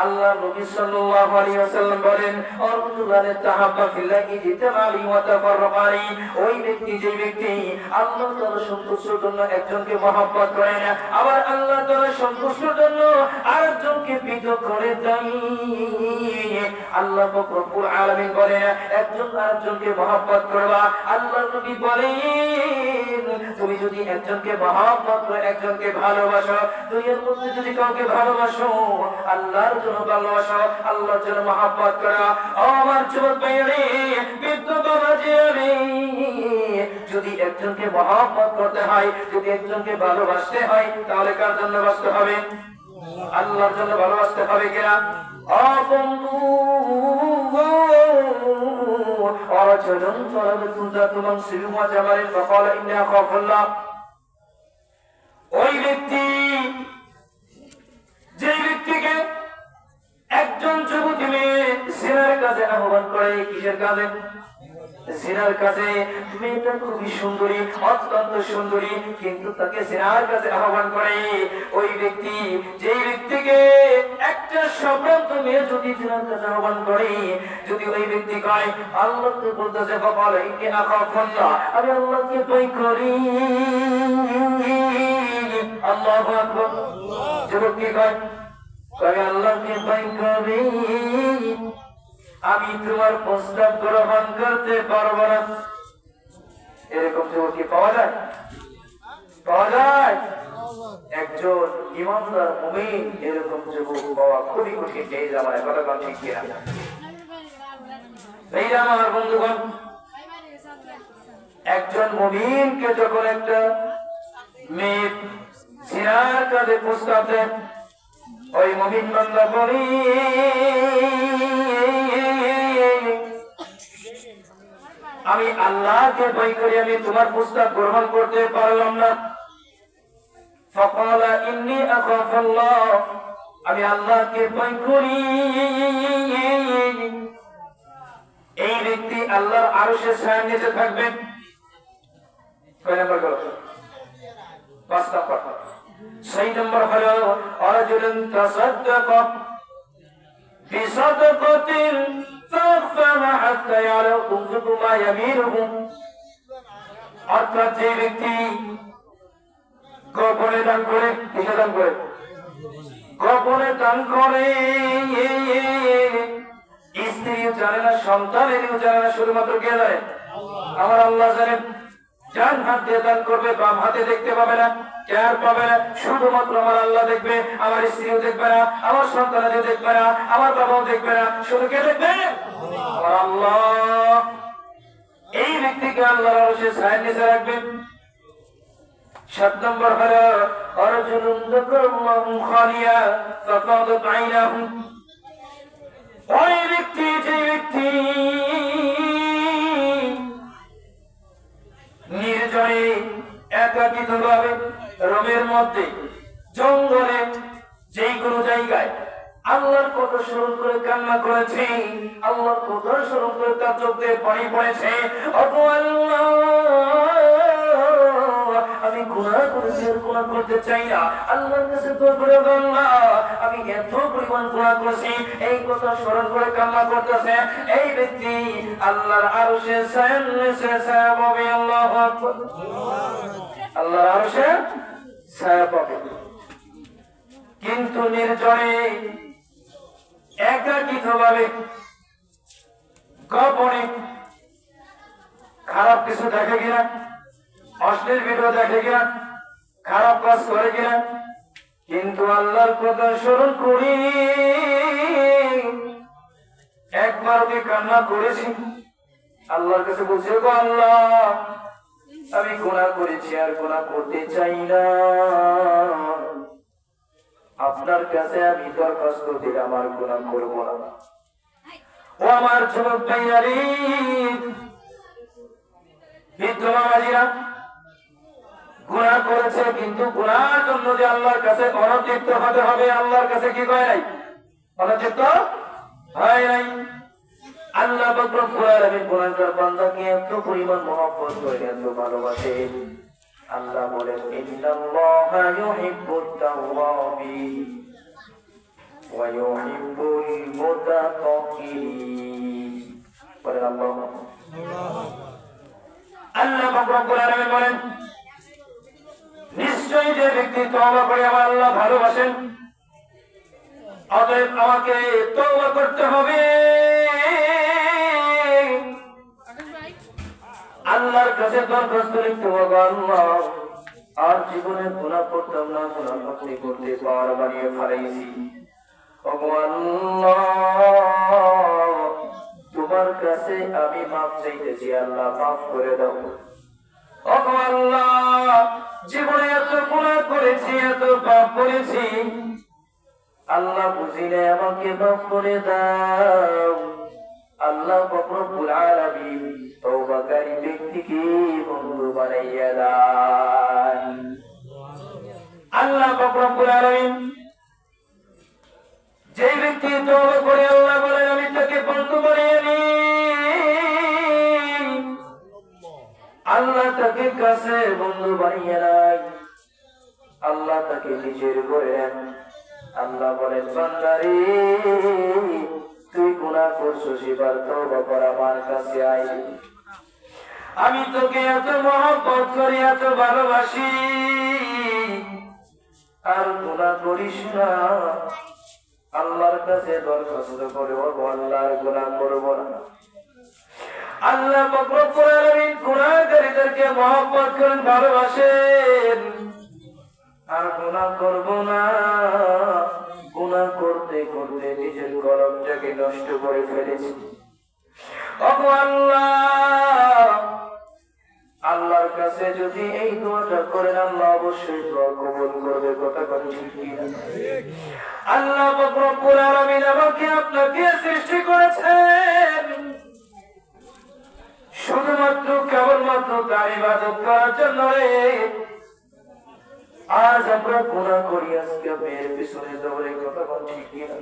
আল্লাহ নবী সাল্লাল্লাহু আলাইহি ওয়াসাল্লাম বলেন, আরজুলানে তাহাব্বা ফিল্লাহি ইজতামালি ওয়া তাফাররাকানি, ওই ব্যক্তি যে ব্যক্তি আল্লাহ তাআলার সন্তুষ্টির জন্য একজনকে মহব্বত করে না, আবার আল্লাহ তাআলার সন্তুষ্টির জন্য আরেকজনকে পৃথক করে দেয়। আল্লাহ রব্বুল আলামিন বলেন, একজন আরেকজনকে মহব্বত করবা। আল্লাহ নবী বলেন, তুমি যদি একজনকে মহব্বত করে একজনকে ভালোবাসো, দুনিয়ার মধ্যে যদি কাউকে ভালোবাসো, আল্লাহর জন্য ভালোবাসো, আল্লাহর জন্য মহব্বত করো। ও আমার যুবক ভাইরে, বৃদ্ধ বাবাজি, যদি একজনকে মহব্বত করতে হয়, যদি একজনকে ভালোবাসতে হয়, তাহলে কার জন্য বাসতে হবে? আল্লাহর জন্য ভালোবাসতে হবে কিনা? ও বন্ধু, অরচলন তরাবতুন জাতুমান সিলুমা জামালিন ফাকালা ইন্নী আখাফুল্লাহ, ওই ব্যক্তি যে ব্যক্তিকে একজন যুবতী মেয়ে জিনার কাজে আহ্বান করে, কিসের কাজে? জিনার কাজে। মেয়েটা খুবই সুন্দরী, অত্যন্ত সুন্দরী, কিন্তু তাকে জিনার কাজে আহ্বান করে। ওই ব্যক্তি যে ব্যক্তিকে একটা সম্ভ্রান্ত মেয়ে যদি জিনার কাজে আহ্বান করে, যদি ওই ব্যক্তি কয় আল্লাহকে বলতেছে বাবা ইন্নী আখাফুল্লাহ, আমি আল্লাহকে ভয় করি, আল্লাহু আকবার, যুবক কি কয়? আমি আল্লাহকে ভয় করি, আমি তোমার প্রস্তাব গ্রহণ করতে পারবো না। এরকম যুবক কি পাওয়া যায়? পাওয়া যায়? একজন ইমানদার মুমিন এরকম যুবক পাওয়া খুবই কঠিন এই জামানায়, কথা বলেন ঠিক কিনা? এই আমার বন্ধুগণ, একজন মুমিনকে যখন একটা মেয়ে জিনার কাজে প্রস্তাব দেন, ওই মুমিন বান্দা বলি আমি আল্লাহকে ভয় করি, আমি তোমার প্রস্তাব গ্রহণ করতে পারলাম না। ফাকালা ইন্নী আখাফুল্লাহ, আমি আল্লাহকে ভয় করি। এই ব্যক্তি আল্লাহর আরশের ছায়ার নিচে থাকবে। কয় নাম্বার গল্প? 5 নাম্বার। 6 নম্বর হলো রাজুলুন তাসাদ্দাকা বিসাদাকাতিন ফাখফাহা হাত্তা ইয়ালাম তুনফিকু মা ইয়ামিনুহু, অর্থাৎ যে ব্যক্তি গোপনে দান করে, কিসে দান করে? গোপনে দান করে, স্ত্রীও জানে না, সন্তানেরও জানে না, শুধুমাত্র কে জানে? আমার আল্লাহ জানেন। ডান হাত দিয়ে দান করবে, বাম হাতে দেখতে পাবে না, কেয়ার পাবে না, শুধুমাত্র আমার আল্লাহ দেখবে। আমার স্ত্রীও দেখবে না, আমার সন্তানও দেখবে না, আমার বাবাও দেখবে না, শুধু কে দেখবে? আমার আল্লাহ। এই ব্যক্তিকে আল্লাহর আরশের ছায়ার নিচে রাখবেন। 7 নম্বর হলো রাজুলুন যাকারাল্লাহু খালিয়া ফাফাদাত আইনাহু, ওই ব্যক্তি যে ব্যক্তি নির্জনে একাকিত্বভাবে রোমের মধ্যে, জঙ্গলে, যেই কোনো জায়গায় আল্লাহর কথা স্মরণ করে কান্না করেছে, আল্লাহর কথা স্মরণ করে তার চোখ দিয়ে পানি পড়েছে, ওগো আল্লাহ আমি গুনাহ করেছি, আর গুনাহ করতে চাই না, আল্লাহর কাছে দোয়া করে আল্লাহ আমি এত পরিমাণ গুনাহ করেছি, এই কথা স্মরণ করে কান্না করতেছে। এই ব্যক্তি আল্লাহর আরশের ছায়ার নিচে ছায়া পাবে। আল্লাহু আকবার। আল্লাহর আরশের ছায়া পাবে, কিন্তু নির্জনে একাকিত্বভাবে গোপনে। খারাপ কিছু দেখে কিনা, অশ্লীল ভিডিও দেখে কিনা, খারাপ কাজ করে কিনা, কিন্তু আল্লাহর কথা স্মরণ করি, একবার ওকে কান্না করেছি, আল্লাহর কাছে বলছি গো আল্লাহ আমি গুনাহ করেছি, আর গুনাহ করতে চাই না, আপনার কাছে আমি দরখাস্ত দিলাম আর গুনাহ করব না। ও আমার যুবক ভাইয়ারি, বিদ্যমাজিরা গুনাহ করেছে, কিন্তু গুনাহের জন্য যে আল্লাহর কাছে অনুতপ্ত হতে হবে, আল্লাহর কাছে কি করে নাই? অনুতপ্ত হয় নাই। আল্লাহ পাক রব্বুল আলামিন গুনাহগার বান্দাকে এত পরিমাণ মহব্বত করে, এত ভালোবাসে। আল্লাহ বলেন ইন্নাল্লাহা ইউহিব্বুত তাওয়াবিন ওয়া ইউহিব্বুল মুতাতাহহিরিন। বলেন আল্লাহ। আল্লাহ পাক রব্বুল আলামিন বলেন নিশ্চয়ই যে ব্যক্তি তওবা করে আমার আল্লাহ ভালোবাসেন, অতএব আমাকে তওবা করতে হবে। আল্লাহর কাছে দরখাস্ত লিখতে হবে, আল্লাহ আর জীবনে গুনাহ করতাম না, গুনাহ করতে পাওয়ার বানিয়ে ফেলাইছি। ওগো আল্লাহ, তোমার কাছে আমি মাফ চাইতেছি, আল্লাহ মাফ করে দাও। ওগো আল্লাহ, জীবনে এত গুনাহ করেছি, এত পাপ করেছি, আল্লাহ বুঝিলে আমাকে মাফ করে দাও। আল্লাহ রব্বুল আলামিন তওবাকারী ব্যক্তিকে বন্ধু বানাইয়া দেন। আল্লাহ রব্বুল আলামিন যে ব্যক্তি তওবা করে আল্লাহ বলেন আমি তাকে বন্ধু বানিয়ে নিই, আল্লাহ তাকে কাছে বন্ধু বানিয়ে নেয়, আল্লাহ তাকে নিজের করে নেন। আল্লাহ বলেন বান্দারে তুই গুনাহ করছিস, এবার তওবা কর, আমার কাছে আয়। আমি তোকে এত মহব্বত করি, এত ভালোবাসি, আর গুনাহ করিস না। আল্লাহর কাছে দরখাস্ত করে, ও আল্লাহ গুনাহ করব না। আল্লাহ পাক রব্বুল আলামিন গুনাহগারীদেরকে মহব্বত করেন, ভালোবাসেন, আর গুনাহ করব না। গুনাহ করতে করতে নিজের কলমটাকে নষ্ট করে ফেলেছি। ওগো আল্লাহ, আল্লাহর কাছে যদি এই দোয়াটা করেন, আল্লাহ অবশ্যই দোয়া কবুল করবে। কথা বলেন ঠিক কিনা? আল্লাহ পাক রব্বুল আলামিন আমাকে আপনাকে সৃষ্টি করেছেন শুধুমাত্র কেবলমাত্র তার ইবাদত করার জন্য। আজ আমরা গুনাহ করি, আজকে মেয়ের পিছনে দৌড়ে। কথা বলেন ঠিক কিনা?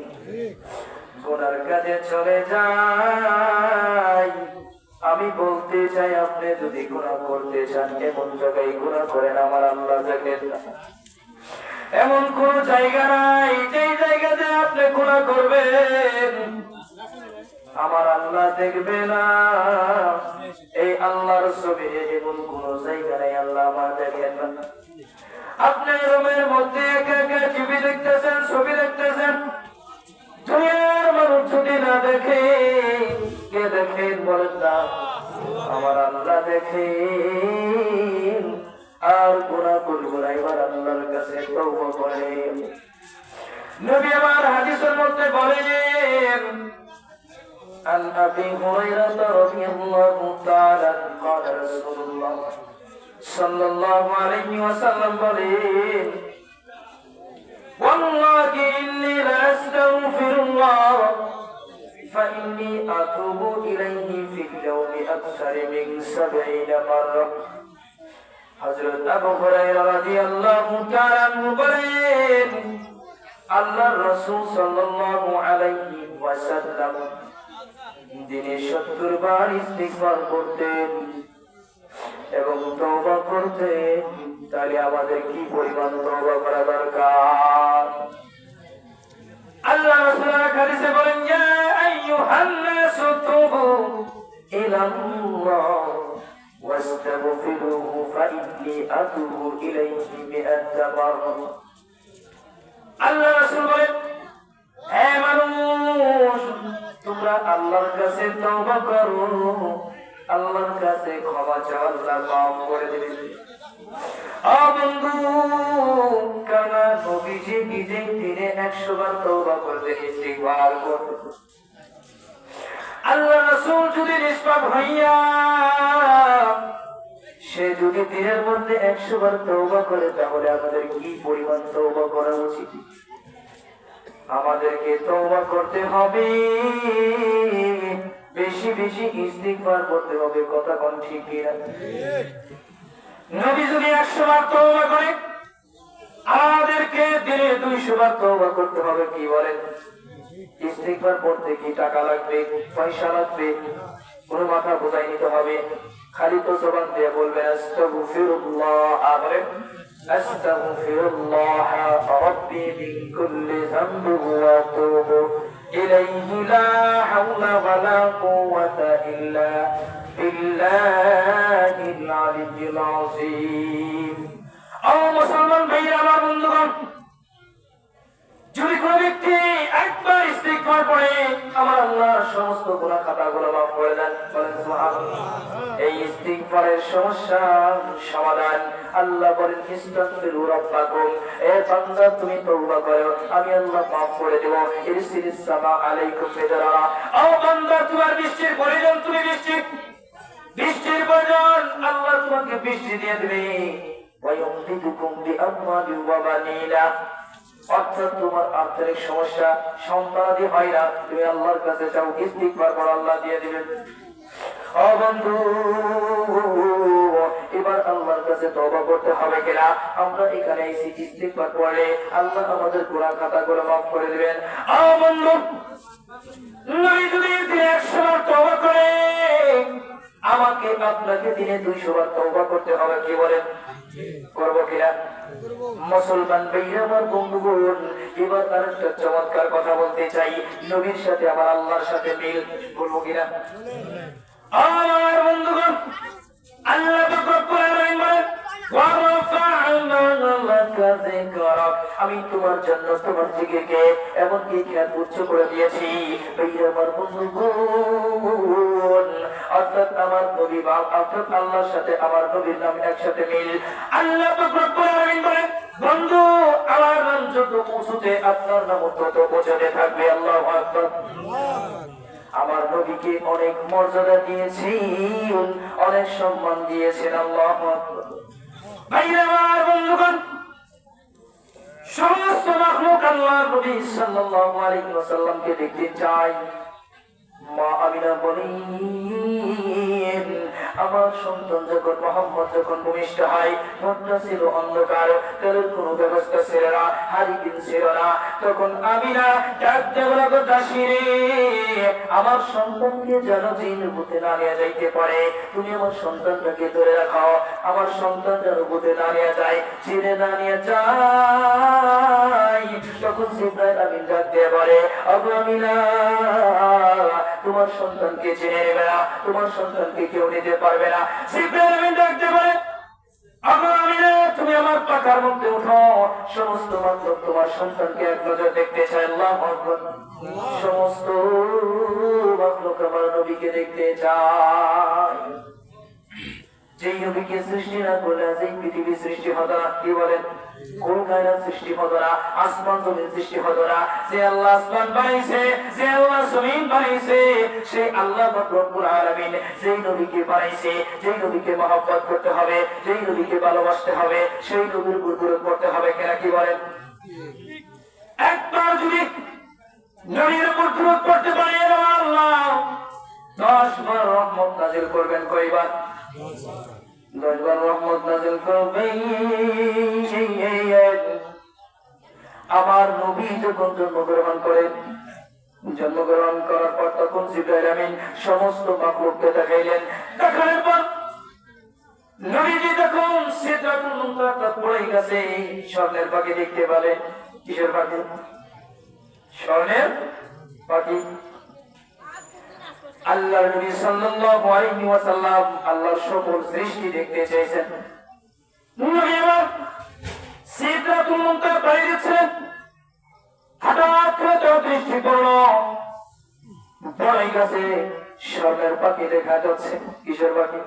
গুনার কাজে চলে যাই। আমি বলতে চাই, আপনি যদি গুনাহ করতে চান, এমন জায়গায় গুনাহ করেন আমার আল্লাহ দেখেন না। এমন কোন জায়গা নাই যেই জায়গাতে আপনি গুনাহ করবেন আমার আল্লাহ দেখবে না। এই আল্লাহর ছবি এমন কোন জায়গা নাই আল্লাহ আমার দেখেন না। আপনি রুমের মধ্যে একা একা টিভি দেখতেছেন, ছবি দেখতেছেন, দুনিয়ার মানুষ যদি না দেখে, কে দেখেন বলেন না? আমার আল্লাহ দেখেন। আর গুনাহ করব না, এবার আল্লাহর কাছে তওবা করেন। নবী আমার হাদিসের মধ্যে বলেন عن أبي هريرة رضي الله تعالى قال رسول الله صلى الله عليه وسلم বলেন والله إني لأستغفر الله فإني أتوب إليه في اليوم أكثر من 70 مرة। হযরত আবু হুরায়রা রাদিয়াল্লাহু তাআলা আনহু বলেন আল্লাহর রাসূল সাল্লাল্লাহু আলাইহি ওয়াসাল্লাম দিনে 70 বার ইস্তিগফার করতেন এবং তওবা করতেন। তাহলে আমাদের কি পরিমাণ তওবা করা দরকার? আল্লাহ রাসূল হাদিসে বলেন ইয়া আইয়ুহান নাসু তুবু ইলাল্লাহ ওয়াস্তাগফিরুহু ফাইন্নী আতুবু ইলাইহি মিআতা মাররা। আল্লাহ রাসূল বলেন হে মানুষ, তোমরা আল্লাহর কাছে তওবা করো, আল্লাহর কাছে ক্ষমা চাও, আল্লাহ মাফ করে দিবেন। ও বন্ধু, কানা নবীজি নিজে দিনে 100 বার তওবা করতে ইস্তিগফার করতেন। আল্লাহ রাসূল যদি নিষ্পাপ হইয়া সে যদি দিনের মধ্যে 100 বার তওবা করে, তাহলে আমাদের কি পরিমাণ তওবা করা উচিত? আমাদেরকে তওবা করতে হবে। বেশি বেশি ইস্তিগফার করতে হবে, কথা কোন ঠিক কিনা? নবী যদি 100 বার তওবা করে, আমাদেরকে দিনে 200 বার তওবা করতে হবে। কি বলেন? ইস্তিগফার পড়তে কি টাকা লাগবে, পয়সা লাগবে? কোনো মাথা বোঝাই নিতে হবে? খালি তো জবান দিয়ে বলবেন আস্তাগফিরুল্লাহ, বলেন আস্তাগফিরুল্লাহ রাব্বি মিন কুল্লি যামবিন ওয়া আতুবু ইলাইহি লা হাওলা ওয়ালা কুওয়াতা ইল্লা বিল্লাহিল আলিয়্যিল আযীম। ও মুসলমান ভাইরা, আমার বন্ধুগণ, যদি কোন ব্যক্তি একবার ইস্তিগফার পড়ে, আমার আল্লাহর সমস্ত গুনাহ খাতাগুলো মাফ করে দেন। বলেন সুবহানাল্লাহ। এই ইস্তিগফারের সমস্যার সমাধান আল্লাহ বলেন ইস্তাগফিরু রাব্বাকুম, এ বান্দা তুমি তওবা করো, আমি আল্লাহ মাফ করে দেব। ইরসিলিস সামা আলাইকুম মিদরারা, ও বান্দা তোমার বৃষ্টির প্রয়োজন, তুমি বৃষ্টির প্রয়োজন, আল্লাহ তোমাকে বৃষ্টি দিয়ে দেবে। ওয়া ইউমদিদুকুম বিআমওয়ালিন ওয়া বানিনা, অর্থাৎ তোমার আর্থিক সমস্যা, সন্তানাদি হয় না, তুমি আল্লাহর কাছে চাও, ইস্তিগফার করো, আল্লাহ দিয়ে দিবেন। ও বন্ধু, এবার আল্লাহর কাছে তওবা করতে হবে কিনা? আমরা এখানে এসে ইস্তিগফার পড়লে আল্লাহ আমাদের গুনাহ খাতাগুলো মাফ করে দিবেন। ও বন্ধু, নবী যদি 100 বার তওবা করে, আমাকে আপনাকে দিনে 200 বার তওবা করতে হবে। কি বলেন? করবো কিনা? মুসলমান ভাইরা, আমার বন্ধুগণ, এবার আরেকটা চমৎকার কথা বলতে চাই। নবীর সাথে আমার আল্লাহর সাথে মিল, বলবো কিনা? আমার বন্ধুগণ, আল্লাহ পাক রব্বুল আলামিন বলেন ওয়া রাফা'না লাকা যিকরাক, আমি তোমার জন্য তোমার জিকিরকে এমন কি খ্যাত উচ্চ করে দিয়েছি। ভাইরা, আমার বন্ধুগণ, অর্থাৎ আমার নবী বা অর্থাৎ আল্লাহর সাথে আমার নবীর নাম একসাথে মিল। আল্লাহ পাক রব্বুল আলামিন বলেন, বন্ধু, আমার নাম যত উঁচুতে, আপনার নাম তত উঁচুতে থাকবে। আল্লাহু আকবার। আমার নবীকে অনেক মর্যাদা দিয়েছেন, অনেক সম্মান দিয়েছেন। আল্লাহু আকবার। ভাইরা, আমার বন্ধুগণ, সমস্ত মাখলুক আল্লাহর নবী সাল্লাল্লাহু আলাইহি ওয়াসাল্লামকে দেখতে চায়। মা আমিনা বলেন, আমার সন্তান যখন মুহাম্মদ যখন ভূমিষ্ঠ হয়, ঘরটা ছিল অন্ধকার, তেলের কোনো ব্যবস্থা ছিল না, হারিকেন ছিল না, তখন আমিনা ডাক দিয়ে বলল, দাসীরে, আমার সন্তানকে যেন জিন ভূতে না নিয়ে যাইতে পারে, তুমি আমার সন্তানটাকে ধরে রাখো, আমার সন্তান যেন ভূতে না নিয়ে যায়, জিনে না নিয়ে যায়। তখন জিবরাইল আমিন ডাক দিয়ে বলে, ওগো আমিনা, তোমার সন্তানকে চিনে নেবে না, তোমার সন্তানকে কেউ নিতে পারবে না। জিবরাইল আমিন ডাক দিয়ে বলে, ওগো আমিনা, তুমি আমার পাখার মধ্যে উঠো, সমস্ত মাখলুক তোমার সন্তানকে এক নজর দেখতে চায়। আল্লাহু আকবার। সমস্ত মাখলুক আমার নবীকে দেখতে চায়। যেই নবীকে সৃষ্টি না করলে যেই পৃথিবী সৃষ্টি হতো না। কি বলেন? কোন কায়নাত সৃষ্টি হতো না, আসমান জমিন সৃষ্টি হতো না। যে আল্লাহ আসমান বানাইছে, যে আল্লাহ জমিন বানাইছে, সেই আল্লাহ পাক রব্বুল আলামিন যেই নবীকে বানাইছে, যেই নবীকে মহব্বত করতে হবে, যেই নবীকে ভালোবাসতে হবে, সেই নবীর উপর দরুদ পড়তে হবে কিনা? কি বলেন? একবার যদি নবীর উপর দরুদ পড়তে পারে, আল্লাহ 10 বার রহমত নাযিল করবেন। কয়বার? 10 বার রহমত নাযিল করবেন। আমার নবী যখন জন্মগ্রহণ করেন, জন্মগ্রহণ করার পর তখন জিবরাইল আমিন সমস্ত মাখলুককে দেখাইলেন। দেখানোর পর নবীজি যখন সিদরাতুল মুনতাহা পড়ে গেছে, স্বর্ণের পাখি দেখতে পেলেন। কিসের পাখি? স্বর্ণের পাখি। আল্লাহ নবী সাল্লাল্লাহু আলাইহি ওয়াসাল্লাম আল্লাহর সকল সৃষ্টি দেখতে চাইছেন। নবী আমার সিদরাতুল মুনতাহা পাড়ি দিচ্ছেন, হঠাৎ করে তার দৃষ্টি পড়ল বড়ই গাছে স্বর্ণের পাখি দেখা যাচ্ছে। কিসের পাখি?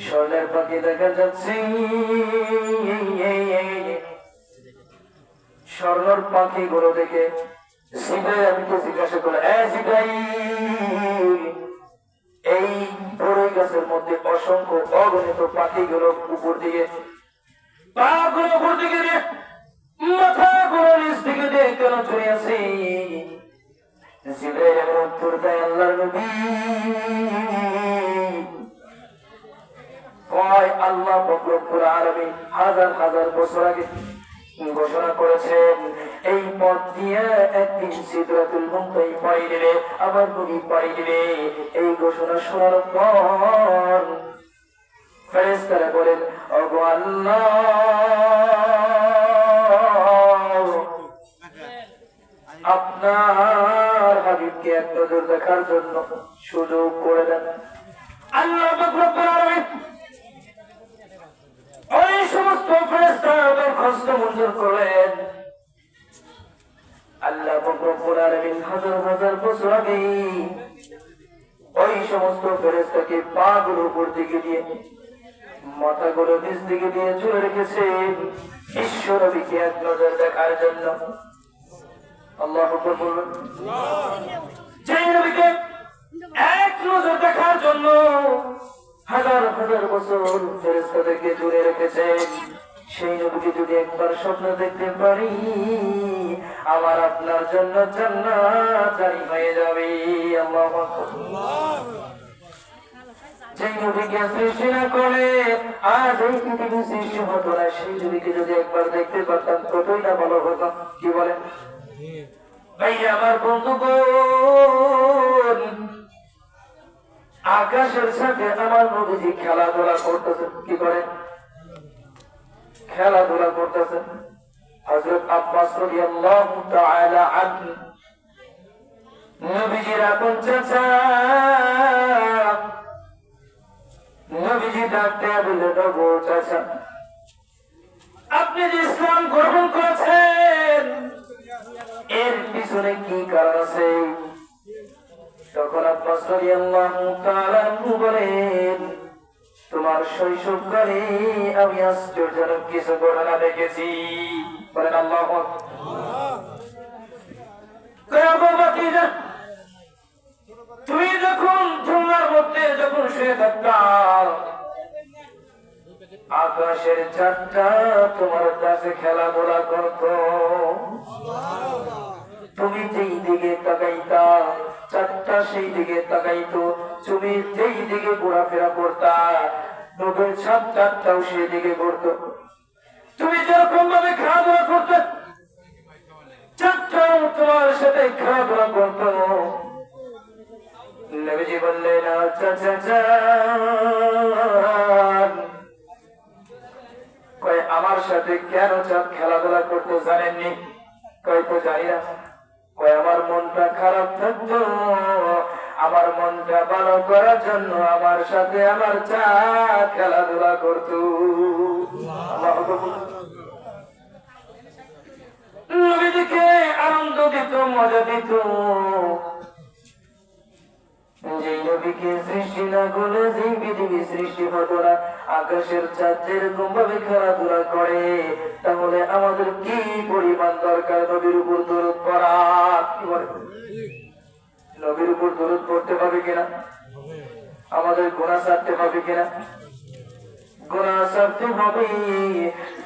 স্বর্ণের পাখি দেখা যাচ্ছে। স্বর্ণের পাখি গুলো দেখে জিবরাইল আমিনকে জিজ্ঞাসা করে, জিবরাইল, এই বড়ই গাছের মধ্যে অসংখ্য অগণিত পাখিগুলো উপর দিকে, পাগুলো উপর দিকে দিয়ে, মাথাগুলো নিচ দিকে দিয়ে কেন চলে আসে? জিবরাইল উত্তর দেয় আল্লাহর নবী কয় আল্লাহ পাক রব্বুল আলামিন হাজার হাজার বছর আগে ঘোষণা করেছেন এই পথ দিয়ে একদিন সিদরাতুল মুনতাহি পাড়ি দিলে আমার নবী পাড়ি দিলে। এই ঘোষণা শোনার পর ফেরেশতারা বলেন ওগো আল্লাহ আপনার হাবিবকে এক নজর দেখার জন্য সুযোগ করে দেন। আল্লাহ পাক রব্বুল আলামিন ওই সমস্ত ফেরেশতাদের দরখাস্ত মঞ্জুর করলেন। আল্লাহ পাক রব্বুল আলামিন হাজার হাজার বছর আগে ওই সমস্ত ফেরেশতাকে পাগুলো উপর দিকে দিয়ে মাথাগুলো নিচ দিকে দিয়ে চলে রেখেছেন বিশ্ব নবীকে এক নজর দেখার জন্য। আল্লাহু আকবার বলবেন। যে নবীকে এক নজর দেখার জন্য হাজার হাজার বছর ফেরেশতাদেরকে জুড়ে রেখেছেন, সেই নবীকে যদি একবার স্বপ্ন দেখতে পারি আমার আপনার জন্য জান্নাত জারি হয়ে যাবে। আল্লাহু আকবার। যেই নবীকে সৃষ্টি না করে আজ এই পৃথিবী সৃষ্টি হতো না, সেই নবীকে যদি একবার দেখতে পারতাম কতই না ভালো হতো। কি বলেন ভাই আমার বন্ধুগণ? আকাশের সাথে আমার নবীজি খেলাধুলা করতেছেন। কি করেন? খেলাধুলা করতেছেন। হযরত আব্বাস রাদিয়াল্লাহু তাআলা আনহু নবীজির আপন চাচা, নবীজি ডাকতে বললেন ওগো চাচা আপনি যে ইসলাম গ্রহণ করেছেন এর পিছনে কি কারণ আছে? তখন আব্বাস রাদিয়াল্লাহু তাআলা বলেন তোমার শৈশবকালে আমি আশ্চর্যজনক কিছু ঘটনা দেখেছি। বলেন আল্লাহু আকবার। তুমি যখন ঝুলার মধ্যে যখন শুয়ে থাকতা আকাশের চাঁদটা তোমার কাছে খেলাধুলা করত, তুমি যেই দিকে তাকাইতা চাঁদটা সেই দিকে তাকাইতো, তুমি যেই দিকে ঘোরাফেরা করতা নবীর চাঁদটাও সেই দিকে ঘুরতো। তুমি যেরকম ভাবে খেলাধুলা করতে চাঁদটাও তোমার সাথে খেলাধুলা করতো। নবীজি বললেন আচ্ছা চাচা কয় আমার সাথে কেন চাঁদ খেলাধুলা করতে জানেননি? কয় তো জানি না। কয় আমার মনটা খারাপ থাকতো, আমার মনটা ভালো করার জন্য আমার সাথে আমার চাঁদ খেলাধুলা করতো। নবীজিকে আনন্দ দিত, মজা দিত। যে নবীকে সৃষ্টি না করলে যে পৃথিবী সৃষ্টি হতো না, আকাশের চাঁদ যেরকম ভাবে খেলাধুলা করে তাহলে আমাদের কি পরিমাণ দরকার নবীর উপর দরুদ পড়া। কি বলে নবীর উপর দরুদ পড়তে হবে কিনা? আমাদের গুনাহ ছাড়তে হবে কিনা? গুনাহ ছাড়তে হবে।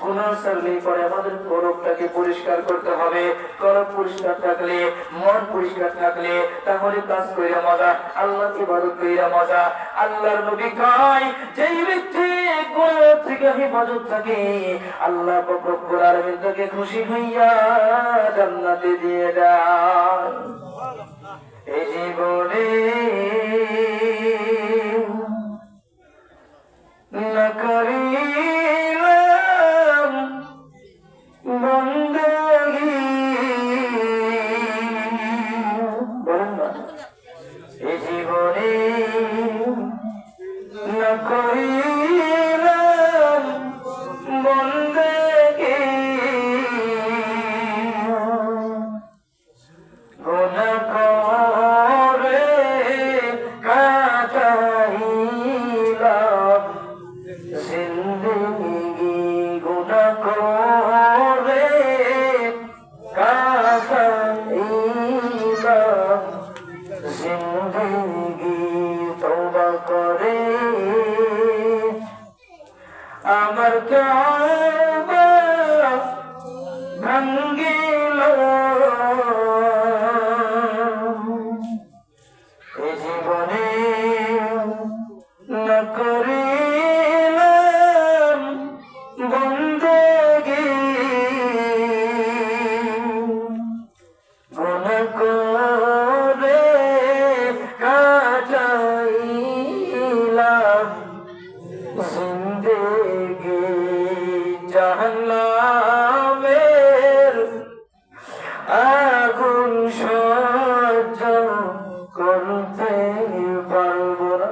গুনাহ ছাড়লে পরে আমাদের কলবটাকে পরিষ্কার করতে হবে। কলব পরিষ্কার থাকলে, মন পরিষ্কার থাকলে তাহলে কাজ কইরা মজা, আল্লাহকে ইবাদত কইরা মজা। আল্লাহর নবী কয় যেই ব্যক্তি গুনাহ থেকে হেফাজত থাকে আল্লাহ পাক রব্বুল আলামিন তাকে খুশি হইয়া জান্নাতে দিয়ে দেয়। এই জীবনে না করিলাম বন্দেগী, বলেন না এই জীবনে না করিলাম বন্দেগী আগুন সহ্য করতে পারবো না।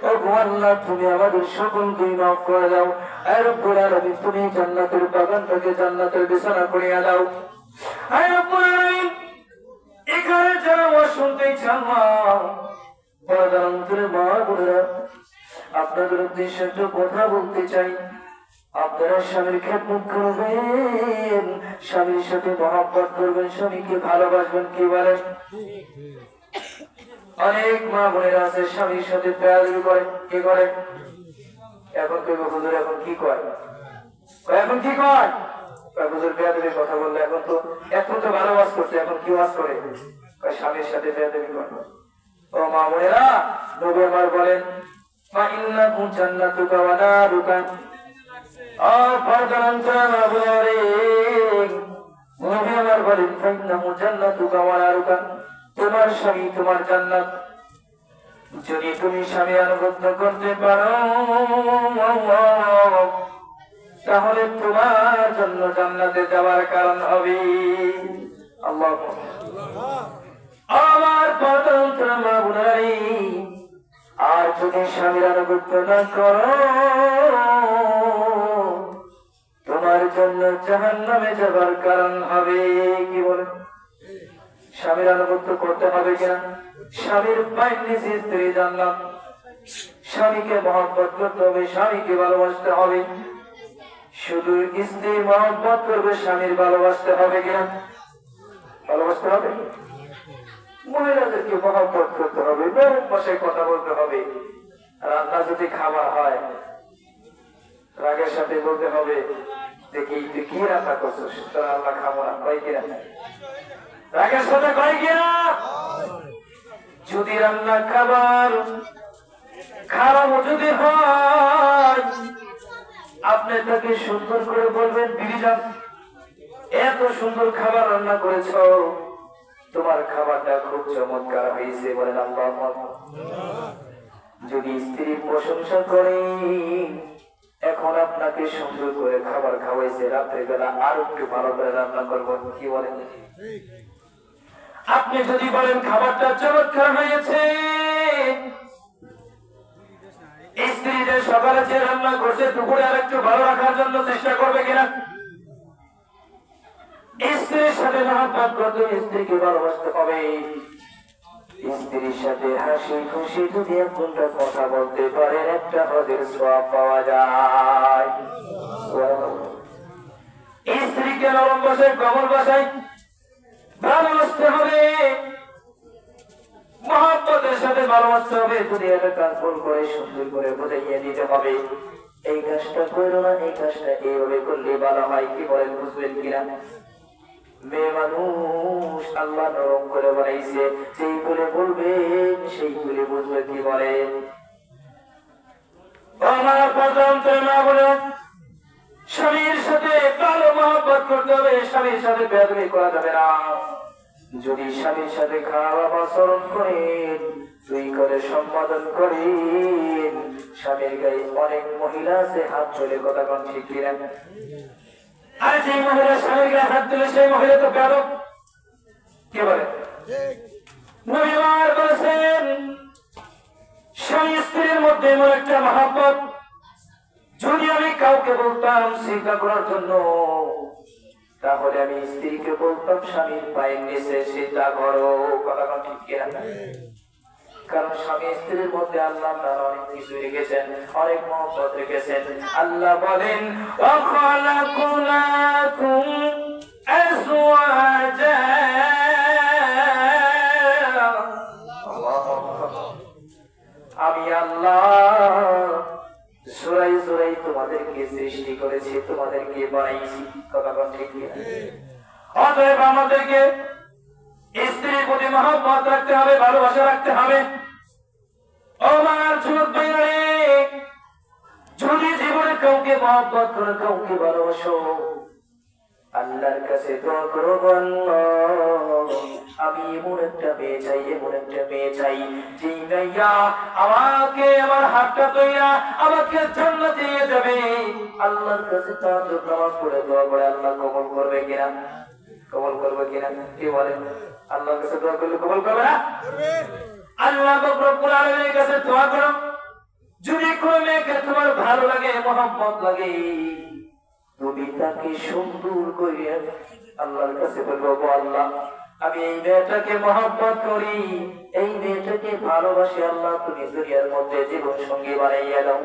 ওগো আল্লাহ, তুমি আমাদের সকলকে মাফ করে দাও। আর রব্বুল আলামিন, তুমি জান্নাতের বাগানটাকে জান্নাতের বিছানা করিয়া দাও। আর রব্বুল আলামিন, এখানে যারা ওয়াজ শুনতে চান পর্দার অন্তরে মা বোনেরা, আপনাদের উদ্দেশ্যে একটু কথা বলতে চাই। আপনারা স্বামীর খেদমত করবেন, স্বামীর সাথে মহব্বত করবেন, স্বামীকে ভালোবাসবেন। কি বলেন? অনেক মা বোনেরা আছে স্বামীর সাথে বেয়াদবি করে। কি করে? এখন কইব হুজুর এখন কি কয়? এখন কি কয়? হুজুর বেয়াদবির কথা বললে এখন তো ভালো ওয়াজ করছে, এখন কি ওয়াজ করে? স্বামীর সাথে বেয়াদবি করে। ও মা বোনেরা, নবী আমার বলেন, মা ইন্নাহু জান্নাতুকা ওয়া নারুকা। ও পর্দার অন্তরে মা বোনেরা, নবী আমার বলেন, ফাইন্নাহু জান্নাতুকা ওয়া নারুকা। তোমার স্বামী তোমার জান্নাত। যদি তুমি স্বামী আনুগত্য করতে পারো তাহলে তোমার জন্য জান্নাতে যাওয়ার কারণ হবে। আল্লাহ আমার পরন্তর মা বুনারি, আর যদি স্বামীর আনুগত্য না করো তোমার জন্য জাহান্নামে যাবার কারণ হবে। কি বলে? স্বামীর আনুগত্য করতে হবে কিনা? স্বামীর পায়ের নিচে স্ত্রী জান্নাত। স্বামীকে মহব্বত করতে হবে, স্বামীকে ভালোবাসতে হবে। শুধু স্ত্রী মহব্বত করবে, স্বামীর ভালোবাসতে হবে কিনা? ভালোবাসতে হবে। মহিলাদেরকে মহব্বত করতে হবে, নরম ভাষায় কথা বলতে হবে। রান্না যদি খাবার হয় রাগের সাথে বলতে হবে, দেখি তুই কি রান্না করছিস, তোর রান্না খাবো না, কয় কিনা? রাগের সাথে কয় কিনা? যদি রান্না খাবার খারাপ যদি হয় আপনি তাকে সুন্দর করে বলবেন, বিবি জান এত সুন্দর খাবার রান্না করেছ, তোমার খাবারটা খুব চমৎকার হয়েছে, বলেন আল্লাহ। যদি স্ত্রী প্রশংসা করে এখন আপনাকে সুন্দর করে খাবার খাওয়াইছে, রাত্রে বেলা আর একটু ভালো করে রান্না করবো, কি বলেন? আপনি যদি বলেন খাবারটা চমৎকার হয়েছে, স্ত্রীদের সকালে যে রান্না করছে দুপুরে আর একটু ভালো রাখার জন্য চেষ্টা করবে কিনা? স্ত্রীর সাথে মহব্বত করতে, স্ত্রীকে ভালোবাসতে হবে। স্ত্রীর সাথে হাসি খুশি যদি এক ঘন্টা কথা বলতে পারেন একটা হজের সওয়াব পাওয়া যায়। স্ত্রীকে নরম ভাষায় কোমল ভাষায় ভালোবাসতে হবে, মহব্বতের সাথে ভালোবাসতে হবে। যদি একটা কাজ ভুল করে সুন্দর করে বুঝাইয়া দিতে হবে, এই কাজটা করো না, এই কাজটা এইভাবে করলে ভালো হয়। কি বলেন? বুঝবেন কিনা? মেয়ে মানুষ আল্লাহ নরম করে বানাইছে, সেই বলে বলবেন সেই বলে বুঝবে। কি বলেন? আমার পর্যন্ত না বলে স্বামীর সাথে ভালো মহব্বত করতে হবে, স্বামীর সাথে বেয়াদবি করা যাবে না। যদি স্বামীর সাথে খারাপ আচরণ করেন, তুই করে সম্বোধন করেন, স্বামীর গায়ে অনেক মহিলা আছে হাত তুলে, কথা কোন ঠিক কিনা? আর যে মহিলা স্বামীর গায়ে হাত তুলে সেই মহিলা তো বেয়াদব। কি বলে? নবী আমার বলেছেন, স্বামী স্ত্রীর মধ্যে এমন একটা মহব্বত, যদি আমি কাউকে বলতাম চিন্তা করার জন্য, তাহলে আমি স্ত্রীকে বলতাম স্বামীর পায়ের নিচে চিন্তা করো, কথা কোন ঠিক কিনা? কারণ স্বামী স্ত্রীর মধ্যে আল্লাহ তাআলা অনেক কিছু রেখেছেন, অনেক মহব্বত রেখেছেন। আল্লাহ বলেন, ওয়া খালাকুনাকুম আজওয়াজা। আমি আল্লাহ জোড়াই জোড়াই তোমাদেরকে সৃষ্টি করেছি, তোমাদেরকে বানাইছি, কথা কোন ঠিক কিনা? অতএব আমাদেরকে স্ত্রীর প্রতি মহব্বত রাখতে হবে, ভালোবাসা রাখতে হবে। আমার যুবক ভাইরা, যদি জীবনে কাউকে মহব্বত করে, কাউকে ভালোবাসো, আল্লাহর কাছে দোয়া করো, আমি এমন একটা মেয়ে চাই, এমন একটা মেয়ে চাই যে মেয়েটা আমাকে আমার হাতটা ধইরা আমাকে জান্নাতে নিয়ে যাবে। আল্লাহর কাছে তাওয়াজ্জুদ নামাজ পড়ে দোয়া করে, আল্লাহ কবুল করবে কিনা? কবুল করবে কিনা কি বলেন? আল্লাহর কাছে দোয়া করলে কবুল করবে না? আল্লাহ রব্বুল আলামিনের কাছে দোয়া করো, যদি কোনো মেয়েকে তোমার ভালো লাগে, মহব্বত লাগে, তুমি তাকে সুন্দর করে আল্লাহর কাছে বলবো, আল্লাহ আমি এই মেয়েটাকে মহব্বত করি, এই মেয়েটাকে ভালোবাসি, আল্লাহ তুমি দুনিয়ার মধ্যে জীবন সঙ্গী বানাইয়া দাও।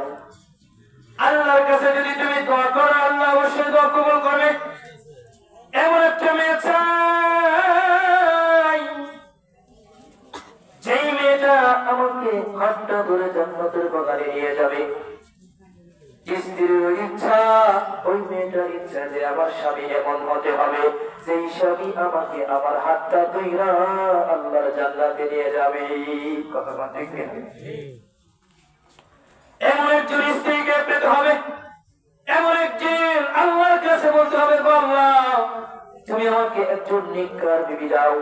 আল্লাহর কাছে যদি তুমি দোয়া করো, আল্লাহ অবশ্যই দোয়া কবুল করবে। এমন একটা মেয়ে চাই যেই মেয়েটা আমাকে হাতটা ধরে জান্নাতের বাগানে নিয়ে যাবে। স্ত্রীর ইচ্ছা, ওই মেয়েটার ইচ্ছা যে আমার স্বামী এমন হতে হবে যেই স্বামী আমাকে আমার হাতটা ধইরা আল্লাহর জান্নাতে নিয়ে যাবে। কথা বলতে ঠিক না? এমন একজন স্ত্রীকে পেতে হবে, এমন একজন আল্লাহর কাছে বলতে হবে, আল্লাহ তুমি আমাকে একজন নেককার বিবি দাও,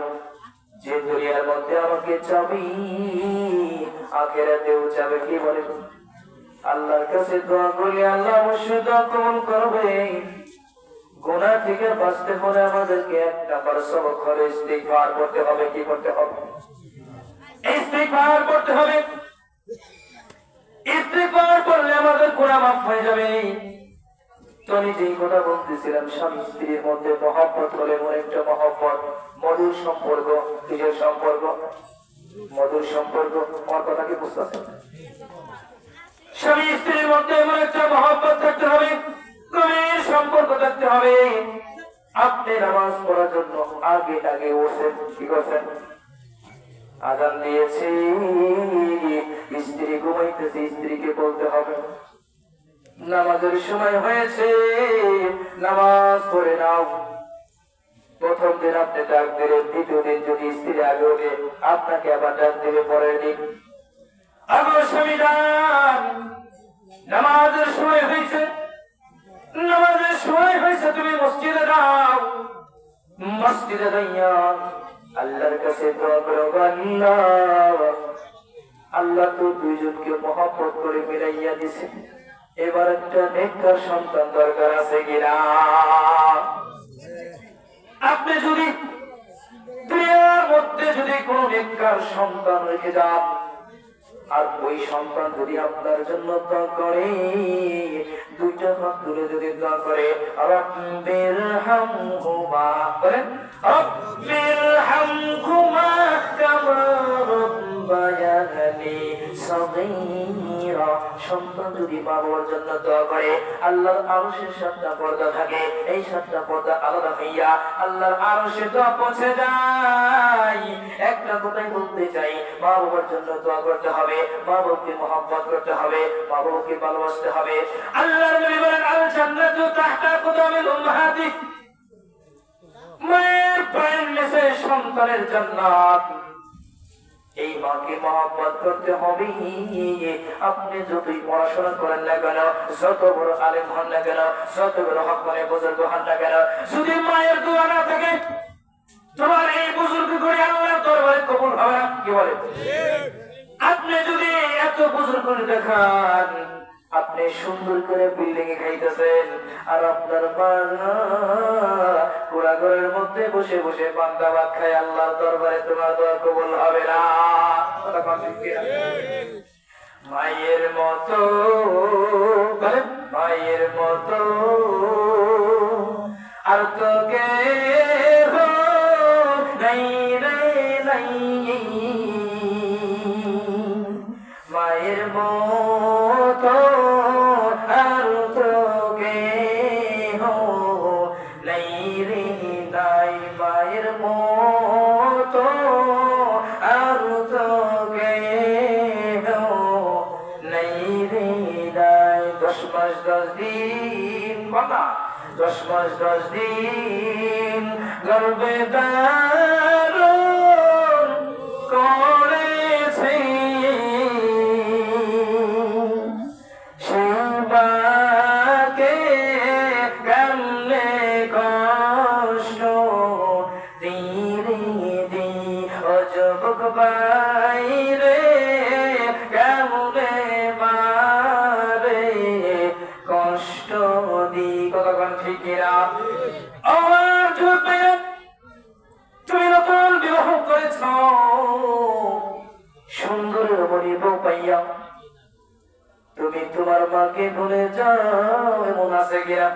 যে দুনিয়ার মধ্যে আমাকে চাবি, আখিরাতেও চাবে। কি বলে? আল্লাহর কাছে দোয়া করলে আল্লাহ অবশ্যই দোয়া কবুল করবে। গুনাহ থেকে বাঁচতে হলে আমাদেরকে এক নাম্বার সবক হলো ইস্তিগফার করতে হবে। কি করতে হবে? ইস্তিগফার করতে হবে। ইস্তিগফার করলে আমাদের গুনাহ মাফ হয়ে যাবে। তো আমি যেই কথা বলতেছিলাম, স্বামী স্ত্রীর মধ্যে মহব্বত হলে এমন একটা মহব্বত, মধুর সম্পর্ক। কিসের সম্পর্ক? মধুর সম্পর্ক। আমার কথা কি বুঝতেছেন? স্বামী স্ত্রীর মধ্যে এমন একটা মহব্বত থাকতে হবে, গভীর সম্পর্ক থাকতে হবে। আপনি নামাজ পড়ার জন্য আগে আগে উঠছেন, কি করছেন? আযান দিয়েছে, স্ত্রী ঘুমাইতেছে, স্ত্রীকে বলতে হবে নামাজের সময় হয়েছে, নামাজ পড়ে নাও। প্রথম দিন আপনি ডাক দিলেন, দ্বিতীয় দিন যদি স্ত্রী আগে ওঠে আপনাকে আবার ডাক দেবে পরের দিন। আবার স্বামী ডাক, নামাজের সময় হয়েছে, নামাজের সময় হয়েছে, তুমি মসজিদে যাও। মসজিদে যাইয়া আল্লাহর কাছে দোয়া করো, আল্লাহ আল্লাহ তো দুইজনকে মহব্বত করে মিলাইয়া দিছে, এবার একটা নেককার সন্তান দরকার আছে কিনা? আপনি যদি দুনিয়ার মধ্যে যদি কোন নেককার সন্তান রেখে যান, আর ওই সন্তান যদি আপনার জন্য দোয়া করে, দুইটা হাত তুলে যদি দোয়া করে, রব্বির হামহুমা, বলেন রব্বির হামহুমা কামা রব্বায়ানি সগীরা। সন্তান যদি বাবার জন্য দোয়া করে, আল্লাহর আরশের 7টা পর্দা থাকে, এই 7টা পর্দা আলাদা হইয়া আল্লাহর আরশে দোয়া পৌঁছে যায়। একটা কথাই বলতে চাই, মা বাবার জন্য দোয়া করতে হবে, মা বাবাকে মহব্বত করতে হবে, মা বাবাকে ভালোবাসতে হবে। আল্লাহর নবী বলেন, আল জান্নাতু তাহতা কুদামিল উম্মাহাতি, মায়ের পায়ের নিচে সন্তানের জান্নাত। এই মাকে মহব্বত করতে হবে। আপনি যতই পড়াশোনা করেন না কেন, যত বড় আলেম হন না কেন, যত বড় হক্কানি বুজুর্গ হন না কেন, যদি মায়ের দোয়া না থাকে তোমার এই বুজুর্গ করে আল্লাহর দরবারে কবুল হবে না। কি বলে? আপনি যদি এত বুজুর্গ দেখান, আপনি সুন্দর করে বিল্ডিং এ খাইতেছেন, আর আপনার মা ঘরের মধ্যে বসে বসে পান্তা ভাত খায়, আল্লাহর দরবারে তোমার দোয়া কবুল হবে না। মায়ের মতো, মায়ের মতো আর তো কেহ নাই রে নাই, মায়ের মতো আর তো কেহ নাই রে নাই, মায়ের মতো আর তো কেহ নাই রে নাই। 10 মাস 10 দিন, 10 মাস 10 দিন গর্ভে ধারণ করেছে, সেবাকে কেমনে কষ্ট দিরে দি, ও যুবক বাইরে কেমনে মারে কষ্ট দি। কতক্ষণ ঠিক কিনা? আমার যুবক করেছ সুন্দর রমণী বউ পাইয়া তুমি তোমার মাকে ভুলে যাও, এমন আছে কিনা?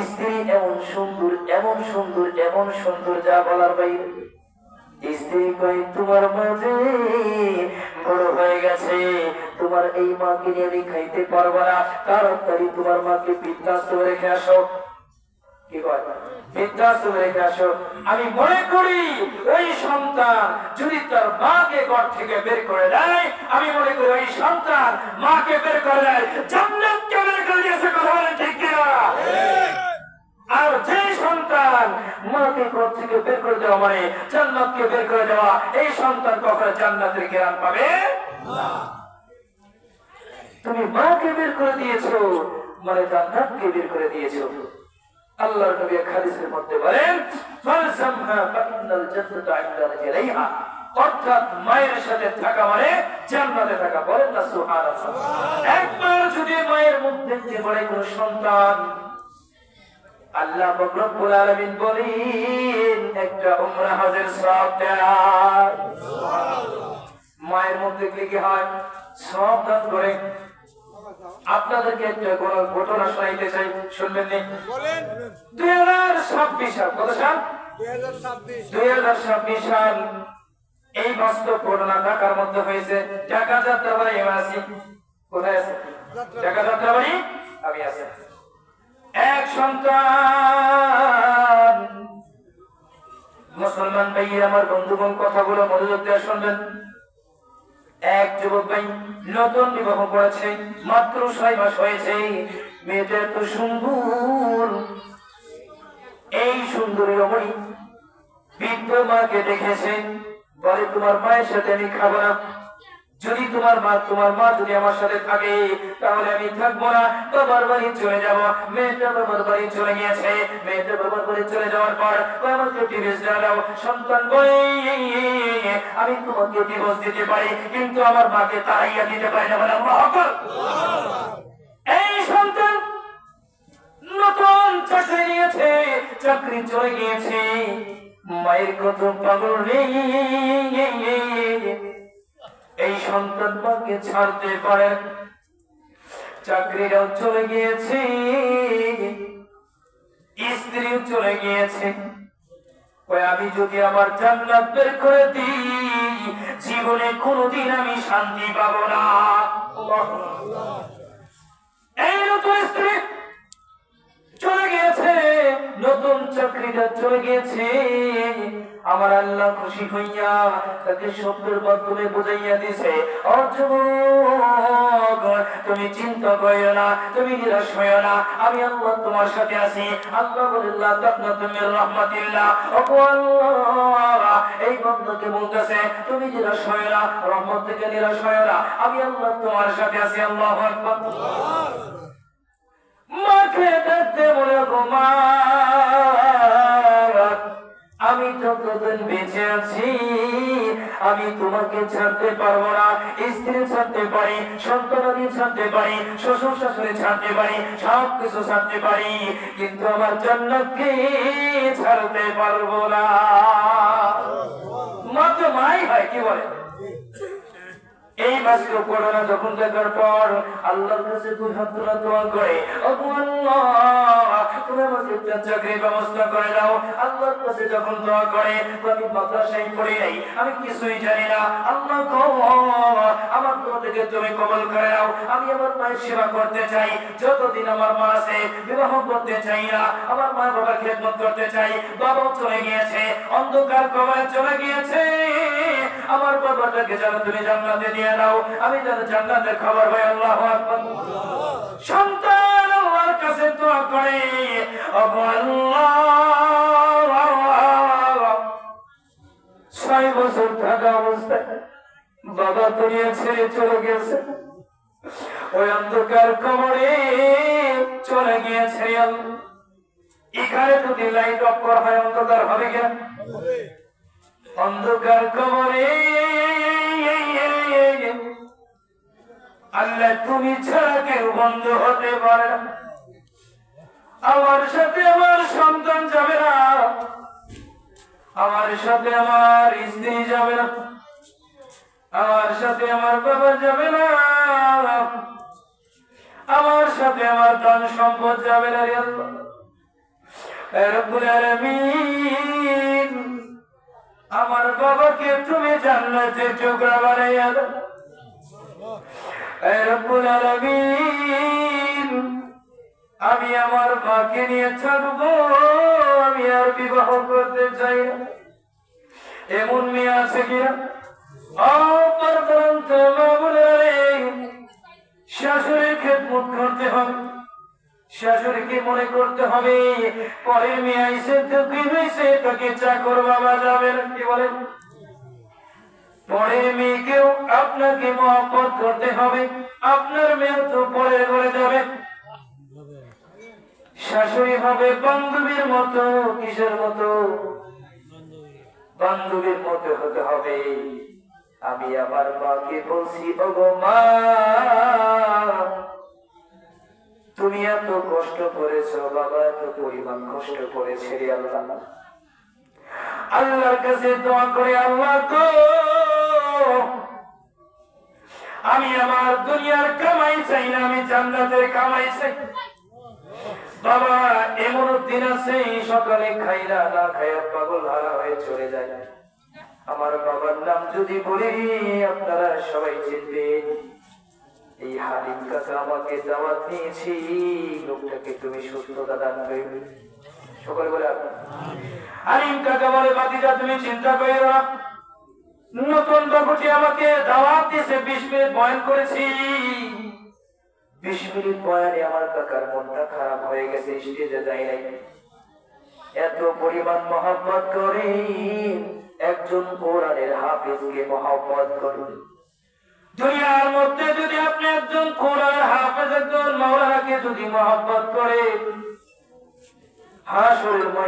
স্ত্রী এমন সুন্দর, এমন সুন্দর, এমন সুন্দর যা বলার বাইরে। স্ত্রী কই তোমার মাঝে বড় হয়ে গেছে, তোমার এই মাকে নিয়ে আমি খাইতে পারবো না, তাড়াতাড়ি তোমার মাকে বৃদ্ধাশ্রমে রেখে আসো। কি কয়? বৃদ্ধাশ্রমে রেখে আসো। আমি মনে করি ওই সন্তান যদি তার মাকে ঘর থেকে বের করে দেয়, আমি মনে করি ওই সন্তান মাকে বের করে দেয়, জান্নাতকে বের করে দিয়েছে। কথা বলেন ঠিক কিনা? আর যে সন্তান মাকে ঘর থেকে বের করে দেওয়া মানে জান্নাতকে বের করে দেওয়া, এই সন্তান কখনো জান্নাতের জ্ঞান পাবে না। তুমি মাকে বের করে দিয়েছো মানে জান্নাতকে বের করে দিয়েছো। আল্লাহর নবী হাদিসের মধ্যে বলেন, ফালজামহা ফাইনাল জান্নাতা ইনদা রাজুলাইহা, অর্থাৎ মায়ের সাথে থাকা মানে জান্নাতে থাকা। বলেন না সুবহানাল্লাহ। একবার যদি মায়ের মুখ দেখতে পারে কোন সন্তান, আল্লাহ রব্বুল আলামিন বলেন একটা উমরা হজের সওয়াব দেয়। সুবহানাল্লাহ। মায়ের মুখ দেখলে কি হয়? সওয়াব দান করে। আপনাদেরকে একটা ঘটনা শোনাইতে চাই, শুনবেন নি? বলেন। 2026 সাল, কত সাল? 2026 সাল। এই বাস্তব ঘটনা ঢাকার মধ্যে হয়েছে। ঢাকা যাত্রাবাড়ি আমি আছি। কোথায় আছে? ঢাকা যাত্রাবাড়ি আমি আছি। এক সন্তান, মুসলমান ভাই আমার বন্ধুগণ, কথাগুলো মনোযোগ দিয়ে শুনবেন। এক যুবক ভাই নতুন বিবাহ করেছে, মাত্র 6 মাস হয়েছে। মেয়েটা এত সুন্দর, এই সুন্দরী রমণী বৃদ্ধ মাকে দেখেছে, বলে তোমার মায়ের সাথে আমি খাবো না, যদি তোমার মা যদি আমার সাথে থাকে তাহলে আমি থাকবো না, বাবার বাড়ি চলে যাব। মেয়েটা বাবার বাড়ি চলে গিয়েছে। মেয়েটা বাবার বাড়ি চলে যাওয়ার পর আমাকে ডিভোর্স দাও। সন্তান বলে আমি তোমাকে ডিভোর্স দিতে পারি, কিন্তু আমার মাকে তাড়াইয়া দিতে পারি না। বলে আল্লাহু আকবার। এই সন্তান নতুন চাকরি নিয়েছে, চাকরি চলে গিয়েছে, মায়ের কত পাগল নেই। এই সন্তান মাকে ছাড়তে পারে, চাকরিটাও চলে গিয়েছে, স্ত্রীও চলে গিয়েছে। আমি যদি আমার জান্নাত বের করে দিই, জীবনে কোনোদিন আমি শান্তি পাবো না। এই নতুন স্ত্রী চলে গিয়েছে, নতুন চাকরিটা চলে গিয়েছে। আমার আল্লাহ খুশি হইয়া তাকে শব্দের মাধ্যমে বুঝাইয়া দিছে, ও যুবক তুমি চিন্তা করিও না, তুমি নিরাশ হইও না, আমি আল্লাহ তোমার সাথে আছি। আল্লাহ বলেন লা তাকনাতু মির রাহমাতিল্লাহ। ওগো আল্লাহ এই বান্দাকে বলতেছে তুমি নিরাশ হইও না, রহমত থেকে নিরাশ হইও না, আমি আল্লাহ তোমার সাথে আছি। আল্লাহু আকবার। মাকে দেখতে বলে গো মা, আমি যতদিন বেঁচে আছি আমি তোমাকে ছাড়তে পারবো না। স্ত্রী ছাড়তে পারি, সন্তানাদি ছাড়তে পারি, শ্বশুর শাশুড়ি ছাড়তে পারি, সব কিছু ছাড়তে পারি, কিন্তু আমার জান্নাতকে ছাড়তে পারবো না। মা তো মাই হয়, কি বলে? এই বাস্তব ঘটনা যখন দেখার পর আল্লাহর কাছে 2 হাত তুলে দোয়া করে, ওগো আল্লাহ তুমি আমাকে একটা চাকরির ব্যবস্থা করে দাও। আল্লাহর কাছে যখন দোয়া করে, আমি মাদ্রাসায় পড়ি নাই, আমি কিছুই জানি না, আল্লাহ গো আমার দোয়া থেকে তুমি কবুল করে নাও। আমি আমার মায়ের সেবা করতে চাই, যতদিন আমার মা আছে বিবাহ করতে চাই না, আমার মা বাবার খেদমত করতে চাই। বাবাও চলে গিয়েছে, অন্ধকার কবরে চলে গিয়েছে, আমার বাবাটাকে যেন তুমি জান্নাতে দিয়ে দাও, আমি যেন জান্নাতের খবর পাই। আল্লাহু আকবার। সন্তান আল্লাহর কাছে দোয়া করে, ওগো আল্লাহ 6 বছর থাকা অবস্থায় বাবা দুনিয়া ছেড়ে চলে গেছে, ওই অন্ধকার কবরে চলে গিয়েছে। এখানে যদি লাইট অফ করা হয় অন্ধকার হবে কিনা? অন্ধকার কবরে আল্লাহ তুমি ছাড়া কেউ বন্ধ হতে পারে না। আমার সাথে আমার সন্তান যাবে না, আমার সাথে আমার স্ত্রী যাবে না, আমার সাথে আমার বাবা যাবে না, আমার সাথে আমার ধন সম্পদ যাবে না রে আল্লাহ। হে রব্বুল আলামিন, আমার বাবাকে তুমি জান্নাতের টুকরা বানাইয়া দাও। হে রব্বুল আলামিন, আমি আমার মাকে নিয়ে থাকবো, আমি আর বিবাহ করতে চাই না। এমন মেয়ে আছে কিনা? শাশুড়ির খেদমত করতে হবে, শাশুড়িকে মনে করতে হবে পরের মেয়ে আইসে হয়েছে তাকে চাকর বাবা যাবে না। কি বলেন? পরের মেয়েকেও আপনাকে মহব্বত করতে হবে, আপনার মেয়ে তো পরের ঘরে যাবে। শাশুড়ি হবে বান্ধবীর মতো। কিসের মতো? বান্ধবীর মতো হতে হবে। আমি আমার মাকে বলছি, ওগো মা, তুমি এত কষ্ট করেছো, বাবা এত পরিমাণ কষ্ট করেছে রে আল্লাহ। আল্লাহর কাছে দোয়া করে, আল্লাহ গো, আমি আমার দুনিয়ার কামাই চাই না, আমি জান্নাতের কামাই চাই। বাবা এমন দিন আছে সকালে খাইলা না খাইয়া পাগল হারা হয়ে চলে যায়। আমার বাবার নাম যদি বলি আপনারা সবাই চিনবেন। এই হালিম কাকা আমাকে দাওয়াত দিয়েছি, লোকটাকে তুমি সুস্থতা দান করবে। সকলে বলে হালিম কাকা বলে, বাতিজা তুমি চিন্তা করো না, নতুন বাবুটি আমাকে দাওয়াত দিয়েছে, 20 মিনিট বয়ান করেছি। 20 মিনিট বয়ানে আমার কাকার মনটা খারাপ হয়ে গেছে, স্টেজে যায় নাই। এত পরিমাণ মহব্বত করে একজন কোরআনের হাফেজকে মহব্বত করে। দুনিয়ার মধ্যে যদি আপনি একজন কোরআনের হাফেজ, একজন মাওলানাকে যদি মহব্বত করে, হাসরের